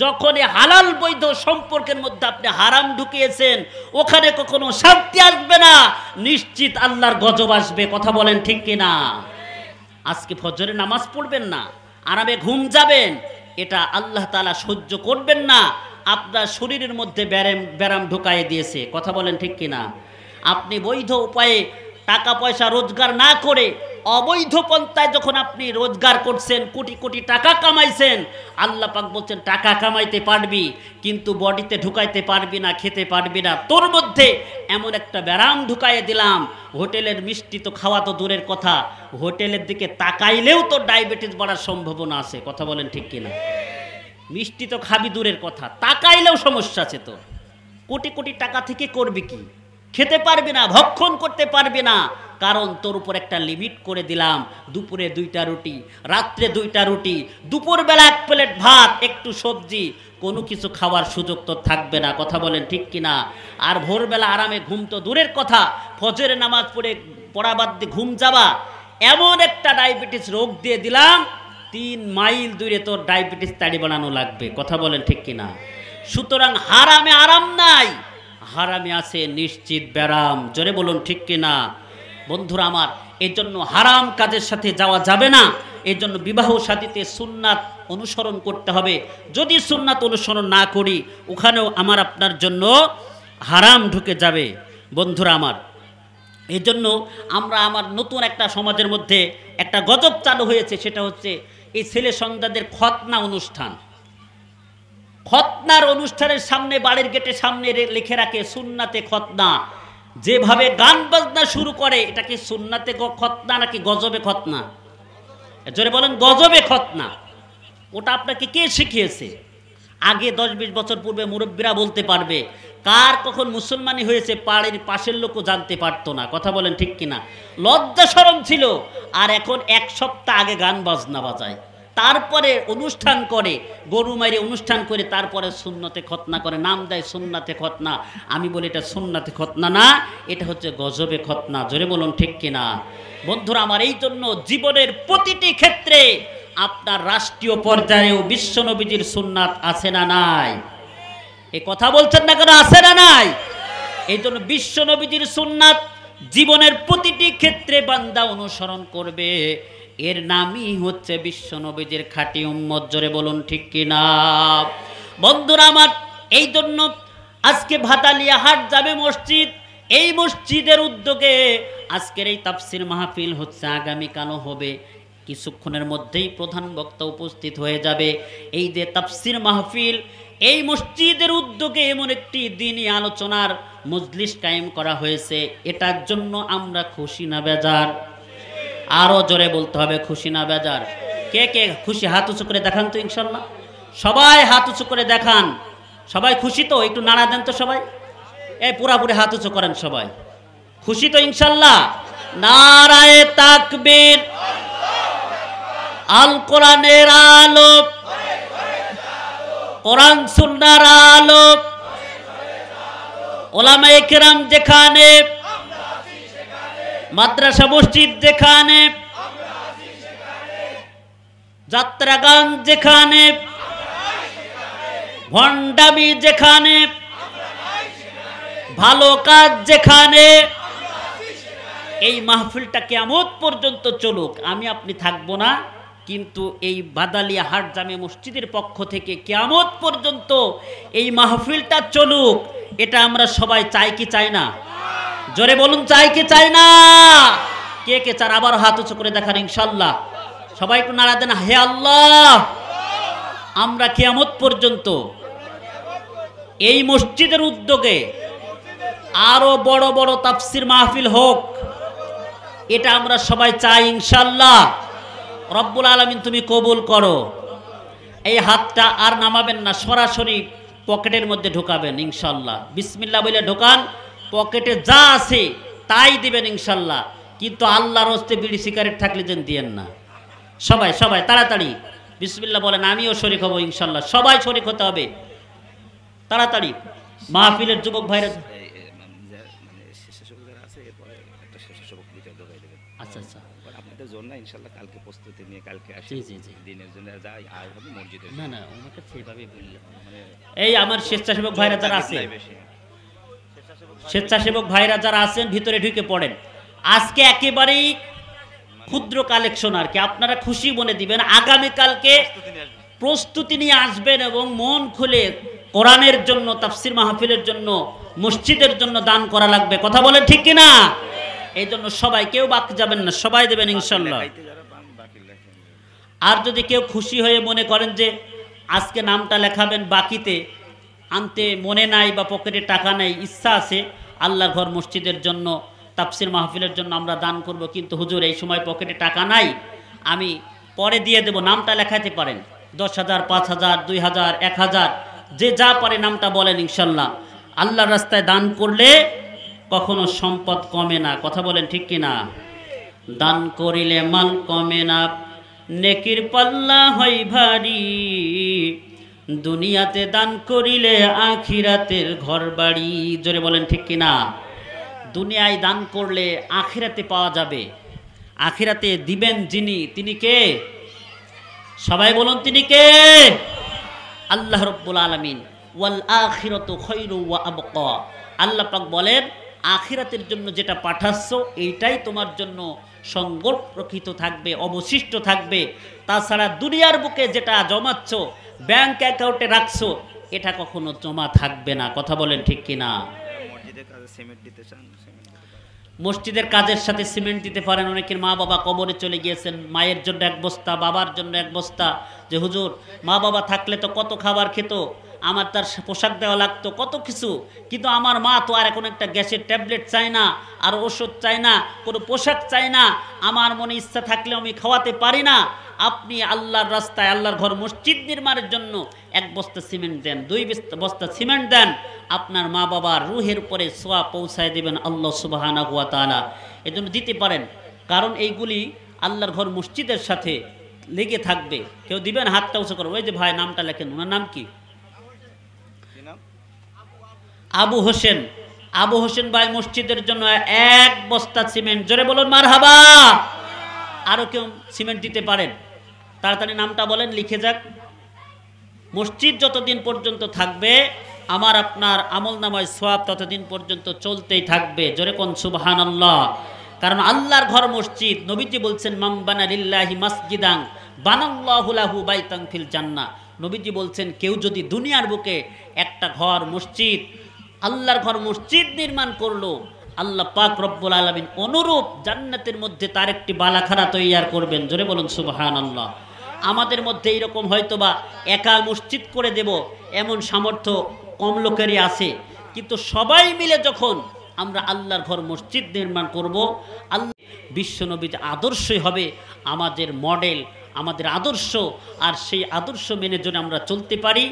যখন হালাল বৈধ সম্পর্কের মধ্যে আপনি হারাম ঢুকিয়েছেন, ওখানে কখনো শান্তি আসবে না, নিশ্চিত আল্লাহর গজব আসবে। কথা বলেন ঠিক কিনা? আজকে ফজরে নামাজ পড়বেন না, আরামে ঘুম যাবেন, এটা আল্লাহ তাআলা সহ্য করবেন না। আপনার শরীরের মধ্যে ব্যারাম ঢুকায়ে দিয়েছে। কথা বলেন ঠিক কিনা? আপনি বৈধ উপায়ে টাকা পয়সা রোজগার না করে অবৈধ পন্থায় যখন আপনি রোজগার করছেন, কোটি কোটি টাকা কামাইছেন, আল্লাহ পাক বলছেন টাকা কামাইতে পারবি কিন্তু বডিতে ঢুকাইতে পারবি না, খেতে পারবি না। তোর মধ্যে এমন একটা ব্যারাম ঢুকাইয়ে দিলাম, হোটেলের মিষ্টি তো খাওয়া তো দূরের কথা, হোটেলের দিকে তাকাইলেও তোর ডায়াবেটিস বাড়ার সম্ভাবনা আছে। কথা বলেন ঠিক কিনা? মিষ্টি তো খাবি দূরের কথা, তাকাইলেও সমস্যা আছে। তো কোটি কোটি টাকা থেকে করবি কি? খেতে পারবি না, ভক্ষণ করতে পারবি না, কারণ তোর উপর একটা লিমিট করে দিলাম, দুপুরে 2টা রুটি, রাত্রে 2টা রুটি, দুপুরবেলা 1 প্লেট ভাত, একটু সবজি, কোনো কিছু খাওয়ার সুযোগ তো থাকবে না। কথা বলেন ঠিক কিনা? আর ভোরবেলা আরামে ঘুম তো দূরের কথা, ফজরের নামাজ পড়া বাদ দিয়ে ঘুম যাবা, এমন একটা ডায়াবেটিস রোগ দিয়ে দিলাম, 3 মাইল দূরে তোর ডায়াবেটিস তাড়ি বানানো লাগবে। কথা বলেন ঠিক কিনা? সুতরাং হারামে আরাম নাই, হারামে আছে নিশ্চিত ব্যারাম। জোরে বলুন ঠিক কিনা? বন্ধুরা আমার, এই জন্য হারাম কাজের সাথে যাওয়া যাবে না। এই জন্য বিবাহ শাদীতে সুন্নাত অনুসরণ করতে হবে। যদি সুন্নাত অনুসরণ না করি, ওখানেও আমার আপনার জন্য হারাম ঢুকে যাবে। বন্ধুরা আমার, এই জন্য আমার নতুন একটা সমাজের মধ্যে একটা গজব চালু হয়েছে, সেটা হচ্ছে এই ছেলে সন্তানদের খতনা অনুষ্ঠান। খতনার অনুষ্ঠানের সামনে, বাড়ির গেটের সামনে লিখে রাখে সুন্নাতে খতনা। যেভাবে গান বাজনা শুরু করে, এটা কি সুন্নাতে খতনা নাকি গজবে খতনা? জোরে বলেন, গজবে খতনা। ওটা আপনাকে কে শিখিয়েছে? আগে 10-20 বছর পূর্বে মুরব্বীরা বলতে পারবে, কার কখন মুসলমানি হয়েছে বাড়ির পাশের লোকও জানতে পারতো না। কথা বলেন ঠিক কিনা? লজ্জা শরম ছিল। আর এখন 1 সপ্তাহ আগে গান বাজনা বাজায়, তারপরে অনুষ্ঠান করে, গরু মাইরে অনুষ্ঠান করে, তারপরে সুন্নতে খতনা করে, নাম দেয় সুন্নাতে খতনা। আমি বলি এটা সুন্নাতে খতনা না, এটা হচ্ছে গজবে খতনা। জোরে বলুন ঠিক কিনা? বন্ধুরা আমার, এই জন্য জীবনের প্রতিটি ক্ষেত্রে আপনার রাষ্ট্রীয় পর্যায়েও বিশ্বনবীজির সুন্নাত আছে না নাই? এই কথা বলছেন না কেন? আছে না নাই? এই জন্য বিশ্বনবীজির সুন্নাত জীবনের প্রতিটি ক্ষেত্রে বান্দা অনুসরণ করবে। এর নামই হচ্ছে বিশ্বনবীজির খাঁটি উম্মত। জোরে বলুন ঠিক কিনা? বন্ধুরা আমার, এই জন্য আজকে ভাতালিয়া হাট জামে মসজিদ, এই মসজিদের উদ্যোগে আজকের এই তাফসির মাহফিল হচ্ছে, আগামীকালও হবে। কিছুক্ষণের মধ্যেই প্রধান বক্তা উপস্থিত হয়ে যাবে। এই যে তাফসির মাহফিল, এই মসজিদের উদ্যোগে এমন একটি দিনই আলোচনার মজলিস কায়েম করা হয়েছে, এটার জন্য আমরা খুশি না বেজার? আরো জোরে বলতে হবে, খুশি না বেজার? কে কে খুশি? হাত উঁচু করে দেখান তো ইনশাল্লাহ। সবাই হাত উঁচু করে দেখান। সবাই খুশি তো? একটু নাড়া দেন তো সবাই। এই পুরাপুরি হাত উঁচু করেন সবাই। খুশি তো ইনশাল্লাহ? নারায়ে তাকবীর। আল কোরআনের আলো, কোরআন সুন্নাহর আলো, ওলামায়ে কেরাম যেখানে, মাদ্রাসা মসজিদ যেখানে, যাত্রা গান যেখানে, ভণ্ডামি যেখানে, ভালো কাজ যেখানে, এই মাহফিলটা কিয়ামত পর্যন্ত চলুক। আমি আপনি থাকবো না, কিন্তু এই বাদালিয়া হাট জামে মসজিদের পক্ষ থেকে কিয়ামত পর্যন্ত এই মাহফিলটা চলুক, এটা আমরা সবাই চাই কি চাই না? জোরে বলুন, চাই কি চাই না? কে কে চান? আবার হাত উঁচু করে দেখান ইনশাল্লাহ। সবাই একটু নাড়া দেন। হে আল্লাহ, আমরা কিয়ামত পর্যন্ত এই মসজিদের উদ্যোগে আরো বড় বড় তাফসির মাহফিল হোক, এটা আমরা সবাই চাই ইনশাল্লাহ। রব্বুল আলামিন তুমি কবুল করো। এই হাতটা আর নামাবেন না, সরাসরি পকেটের মধ্যে ঢোকাবেন ইনশাল্লাহ। বিসমিল্লাহ বলে ঢোকান, পকেটে যা আছে তাই দিবেন ইনশাল্লাহ। কিন্তু আল্লাহর হস্তে বিড়ি সিগারেট থাকলে যেন দিয়েন না। সবাই সবাই তাড়াতাড়ি বিসমিল্লাহ বলেন, আমিও শরীক হব ইনশাল্লাহ। সবাই শরীক হতে হবে তাড়াতাড়ি। মাহফিলের যুবক ভাইরা, আচ্ছা আচ্ছা, আপনাদের জন্য ইনশাআল্লাহ কালকে প্রস্তুতি নিয়ে কালকে আসি। জি জি জি, দিনের জন্য যাই আর হবে মসজিদে। না না, ওনাকে সেইভাবেই বললাম। এই আমার স্বেচ্ছাসেবক ভাইরা যারা আছে, স্বেচ্ছাসেবক ভাইরা যারা আছেন ভিতরে ঢুকে পড়েন। আজকে একেবারেই ক্ষুদ্র কালেকশন আর কি, আপনারা খুশি মনে দিবেন। আগামীকালকে প্রস্তুতি নিয়ে আসবেন এবং মন খুলে কোরআনের জন্য, তাফসির মাহফিলের জন্য, মসজিদের জন্য দান করা লাগবে। কথা বলেন ঠিক কিনা? এই জন্য সবাই, কেউ বাকি যাবেন না, সবাই দেবেন ইনশাল্লাহ। আর যদি কেউ খুশি হয়ে মনে করেন যে আজকে নামটা লেখাবেন, বাকিতে আনতে মনে নাই বা পকেটে টাকা নাই, ইচ্ছা আছে আল্লাহর ঘর মসজিদের জন্য, তাফসির মাহফিলের জন্য আমরা দান করব, কিন্তু হুজুর এই সময় পকেটে টাকা নাই, আমি পরে দিয়ে দেব, নামটা লেখাতে পারেন। 10,000, 5,000, 2,000, 1,000, যে যা পারে নামটা বলেন ইনশাল্লাহ। আল্লাহর রাস্তায় দান করলে কখনো সম্পদ কমে না, কথা বলেন ঠিক কিনা? দান করিলে মাল কমে না, নেকির পাল্লা হয় ভারী, দুনিয়াতে দান করিলে আখিরাতের ঘর বাড়ি। জোরে বলেন ঠিক কিনা? দুনিয়ায় দান করলে আখিরাতে পাওয়া যাবে, আখিরাতে দিবেন যিনি, তিনি কে? সবাই বলুন তিনি কে? আল্লাহ রাব্বুল আলামিন। ওয়াল আখিরাতু খায়রু ওয়া আবকা। আল্লাহ পাক বলেন আখিরাতের জন্য যেটা পাঠাচ্ছ এইটাই তোমার জন্য সংরক্ষিত থাকবে, অবশিষ্ট থাকবে। তাছাড়া দুনিয়ার বুকে যেটা জমাচ্ছ, ব্যাংক অ্যাকাউন্টে রাখছো, এটা কখনো জমা থাকবে না। কথা বলেন ঠিক কিনা? মসজিদের কাজে সিমেন্ট দিতে চান, সিমেন্ট দিতে পারেন। মসজিদের কাজের সাথে সিমেন্ট দিতে পারেন। অনেকের মা বাবা কবরে চলে গিয়েছেন, মায়ের জন্য এক বস্তা, বাবার জন্য এক বস্তা, যে হুজুর মা বাবা থাকলে তো কত খাবার খেত, আমার তার পোশাক দেওয়া লাগতো, কত কিছু, কিন্তু আমার মা তো আর এখন একটা গ্যাসের ট্যাবলেট চায় না, আর ওষুধ চায় না, কোনো পোশাক চায় না, আমার মনে ইচ্ছা থাকলেও আমি খাওয়াতে পারি না। আপনি আল্লাহর রাস্তায়, আল্লাহর ঘর মসজিদ নির্মাণের জন্য এক বস্তা সিমেন্ট দেন, 2 বস্তা সিমেন্ট দেন, আপনার মা বাবার রুহের উপরে সোয়া পৌঁছায় দেবেন আল্লাহ সুবহানাহু ওয়া তাআলা। এজন্য দিতে পারেন, কারণ এইগুলি আল্লাহর ঘর মসজিদের সাথে লেগে থাকবে। কেউ দিবেন, হাতটা উঁচু করো। ওই যে ভাই নামটা লেখেন, ওনার নাম কি? আবু হোসেন। আবু হোসেন ভাই মসজিদের জন্য 1 বস্তা সিমেন্ট। জোরে বলুন মারহাবা। আরো কেউ সিমেন্ট দিতে পারেন, তাড়াতাড়ি নামটা বলেন, লিখে যাক। মসজিদ যতদিন পর্যন্ত থাকবে আমার আপনার আমলনামায় সওয়াব ততদিন পর্যন্ত চলতেই থাকবে। জোরে কোন সুবহানাল্লাহ। কারণ আল্লাহর ঘর মসজিদ, নবীজি বলছেন মান বানা লিল্লাহি মাসজিদান বানাল্লাহু লাহু বাইতান ফিল জান্নাহ। নবীজি বলছেন কেউ যদি দুনিয়ার বুকে একটা ঘর মসজিদ, আল্লাহর ঘর মসজিদ নির্মাণ করলো, আল্লাহ পাক রব্বুল আলামিন অনুরূপ জান্নাতের মধ্যে তার একটি বালাখানা তৈয়ার করবেন। জোরে বলুন সুবহানাল্লাহ। আমাদের মধ্যে এইরকম হয়তোবা একা মসজিদ করে দেব এমন সামর্থ্য কম লোকেরই আছে, কিন্তু সবাই মিলে যখন আমরা আল্লাহর ঘর মসজিদ নির্মাণ করব, আল্লাহ বিশ্বনবীর আদর্শই হবে আমাদের মডেল, আমাদের আদর্শ। আর সেই আদর্শ মেনে যদি আমরা চলতে পারি,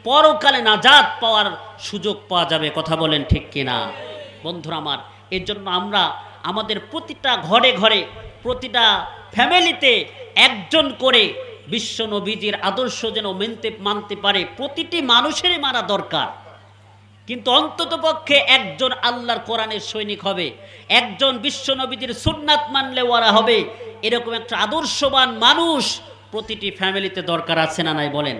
পরকালে নাজাত পাওয়ার সুযোগ পাওয়া যাবে। কথা বলেন ঠিক কিনা? বন্ধুরা আমার, এর জন্য আমরা আমাদের প্রতিটা ঘরে ঘরে, প্রতিটা ফ্যামিলিতে একজন করে বিশ্ব নবীজির আদর্শ যেন মানতে পারে, প্রতিটি মানুষেরই মারা দরকার। কিন্তু অন্তত পক্ষে একজন আল্লাহর কোরআনের সৈনিক হবে, একজন বিশ্ব নবীজির সুন্নাত মানলে ওরা হবে। এরকম একটা আদর্শবান মানুষ প্রতিটি ফ্যামিলিতে দরকার আছে না নাই বলেন?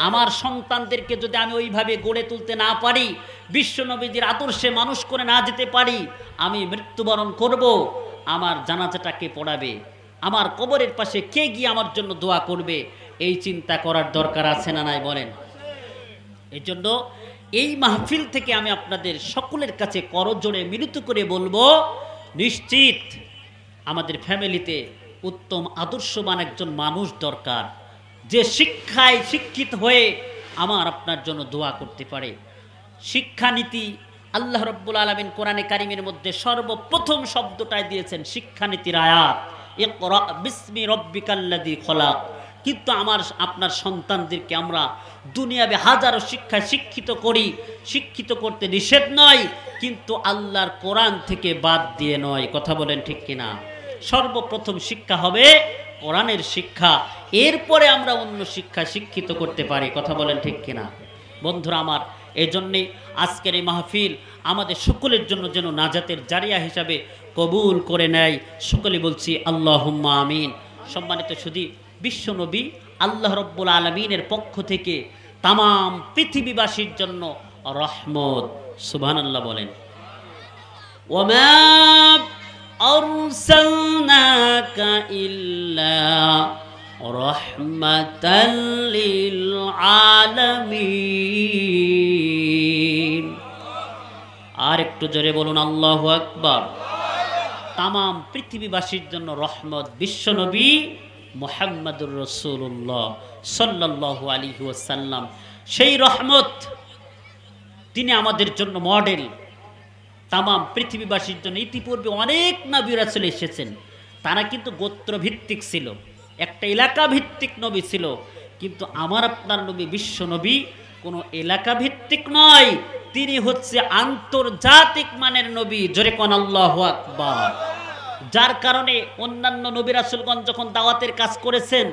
আমার সন্তানদেরকে যদি আমি ওইভাবে গড়ে তুলতে না পারি, বিশ্ব নবীজির আদর্শে মানুষ করে না যেতে পারি, আমি মৃত্যুবরণ করব, আমার জানাজাটা কে পড়াবে, আমার কবরের পাশে কে গিয়ে আমার জন্য দোয়া করবে, এই চিন্তা করার দরকার আছে না নাই বলেন? এই জন্য এই মাহফিল থেকে আমি আপনাদের সকলের কাছে করজোড়ে মিলিত করে বলবো, নিশ্চিত আমাদের ফ্যামিলিতে উত্তম আদর্শবান একজন মানুষ দরকার, যে শিক্ষায় শিক্ষিত হয়ে আমার আপনার জন্য দোয়া করতে পারে। শিক্ষানীতি আল্লাহ রাব্বুল আলামিন কোরআনে কারিমের মধ্যে সর্বপ্রথম শব্দটাই দিয়েছেন শিক্ষানীতির আয়াত, ইকরা বিসমি রাব্বিকাল্লাযী খলাক। কিন্তু আমার আপনার সন্তানদেরকে আমরা দুনিয়াবে হাজারো শিক্ষায় শিক্ষিত করি, শিক্ষিত করতে নিষেধ নয়, কিন্তু আল্লাহর কোরআন থেকে বাদ দিয়ে নয়। কথা বলেন ঠিক কিনা? সর্বপ্রথম শিক্ষা হবে কোরআনের শিক্ষা, এরপরে আমরা অন্য শিক্ষা শিক্ষিত করতে পারি। কথা বলেন ঠিক কিনা? বন্ধুরা আমার, এই জন্যে আজকের এই মাহফিল আমাদের সকলের জন্য যেন নাজাতের জারিয়া হিসাবে কবুল করে নেয়। সকলে বলছি আল্লাহুম্মা আমিন। সম্মানিত সুধী, বিশ্বনবী আল্লাহ রব্বুল আলমিনের পক্ষ থেকে তামাম পৃথিবীবাসীর জন্য রহমত। সুবহানাল্লাহ বলেন। ওমা আরসালনাকা ইল্লা রাহমাতাল লিল আলামিন। আর একটু জোরে বলুন আল্লাহু আকবার। তামাম পৃথিবীবাসীর জন্য রহমত বিশ্বনবী মুহাম্মাদুর রাসূলুল্লাহ সাল্লাল্লাহু আলাইহি ওয়াসাল্লাম, সেই রহমত, তিনি আমাদের জন্য মডেল। তামাম পৃথিবীবাসীর জন্য ইতিপূর্বে অনেক নবী রাসূল এসেছেন, তারা কিন্তু গোত্রভিত্তিক ছিল, একটা এলাকা ভিত্তিক নবী ছিল। কিন্তু আমার আপনার নবী বিশ্ব নবী কোনো এলাকা ভিত্তিক ব্যক্তিক নয়, তিনি হচ্ছে আন্তর্জাতিক মানের নবী। জোরে কোন আল্লাহু আকবার। যার কারণে অন্যান্য নবী রাসূলগণ যখন দাওয়াতের কাজ করেছেন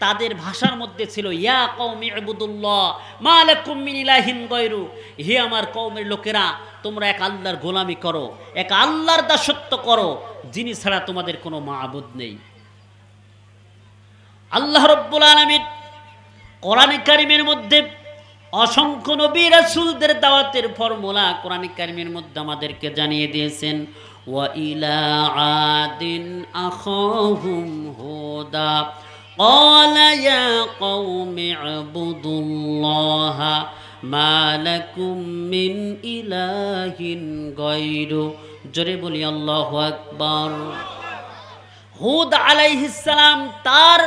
তাদের ভাষার মধ্যে ছিল ইয়া কওমি ইবুদুল্লাহ মা লাকুম মিন ইলাহিন গায়রু, হে আমার কওমের লোকেরা তোমরা এক আল্লাহর গোলামি করো, এক আল্লাহর দাসত্ব করো, যিনি ছাড়া তোমাদের কোনো মাবুদ নেই। আল্লাহ রাব্বুল আলামিন কোরআনে কারীমের মধ্যে অসংখ্য নবী রাসূলদের দাওয়াতের ফর্মুলা কোরআনে কারীমের মধ্যে আমাদেরকে জানিয়ে দিয়েছেন। ওয়া ইলা আদিন আখাহুম হুদা ক্বালা ইয়া কওমি ইবুদুল্লাহা মা লাকুম মিন ইলাহিন গায়রু। জোরে বলি আল্লাহু আকবার। হুদ আলাইহিস সালাম তার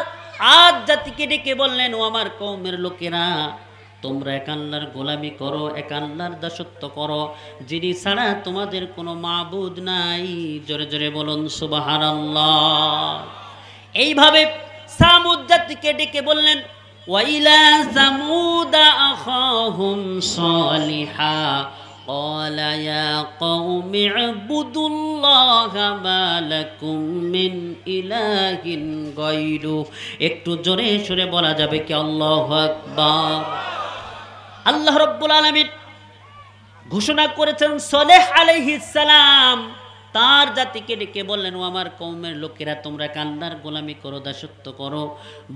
আদ জাতিকে ডেকে বললেন, ও আমার কওমের লোকেরা তোমরা এক আল্লাহর গোলামি করো, এক আল্লাহর দাসত্ব করো, যিনি ছাড়া তোমাদের কোনো মাবুদ নাই। জোরে জোরে বলুন সুবহানাল্লাহ। এইভাবে সামুদ জাতিকে ডেকে বললেন ওয়াইলা সামুদা আখাহুম সালিহা ক্বালা ইয়া কওমি ইবুদুল্লাহা মা লাকুম মিন ইলাহিন গায়রু। একটু জোরে সুরে বলা যাবে কি আল্লাহু আকবার। আল্লাহ রাব্বুল আলামিন ঘোষণা করেছেন সালেহ আলাইহিস সালাম তার জাতিকে ডেকে বললেন, ও আমার কওমের লোকেরা তোমরা আল্লাহর গোলামি করো, দাসত্ব করো।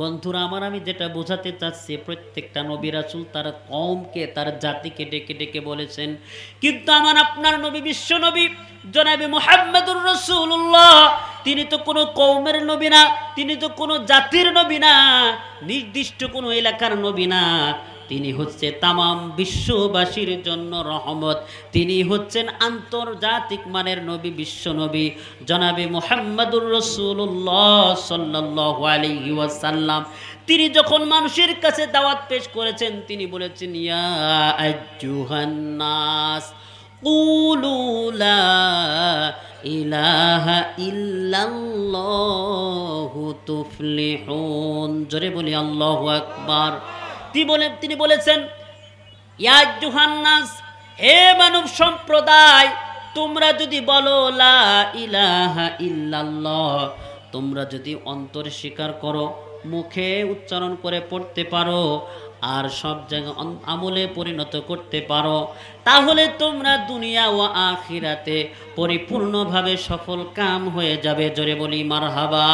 বন্ধুরা আমার, আমি যেটা বোঝাতে চাচ্ছি প্রত্যেকটা নবী রাসূল তার কওমকে তার জাতিকে ডেকে ডেকে বলেছেন, কিন্তু আমার আপনার নবী বিশ্ব নবী জনাবে মুহাম্মদুর রাসূলুল্লাহ তিনি তো কোনো কওমের নবী না, তিনি তো কোনো জাতির নবী না, নির্দিষ্ট কোনো এলাকার নবী না, তিনি হচ্ছে তামাম বিশ্ববাসীর জন্য রহমত। তিনি হচ্ছেন আন্তর্জাতিক মানের নবী, বিশ্ব নবী জনাবে মুহাম্মদুর রাসূলুল্লাহ সাল্লাল্লাহু আলাইহি ওয়াসাল্লাম। তিনি যখন মানুষের কাছে দাওয়াত পেশ করেছেন তিনি বলেছেন, ইয়া আইয়ুহান নাস কুলু লা ইলাহা ইল্লাল্লাহু তুফলিহুন। জোরে বলি আল্লাহু আকবার। তিনি বলেছেন, ইয়া আইয়ুহান নাস, হে মানব সম্প্রদায়, তোমরা যদি বলো লা ইলাহা ইল্লাল্লাহ, তোমরা যদি অন্তরে স্বীকার করো, মুখে উচ্চারণ করে পড়তে পারো আর সব জায়গায় আমলে পরিণত করতে পারো, তাহলে তোমরা দুনিয়া ও আখিরাতে পরিপূর্ণভাবে সফল কাম হয়ে যাবে। জোরে বলি মারহাবা।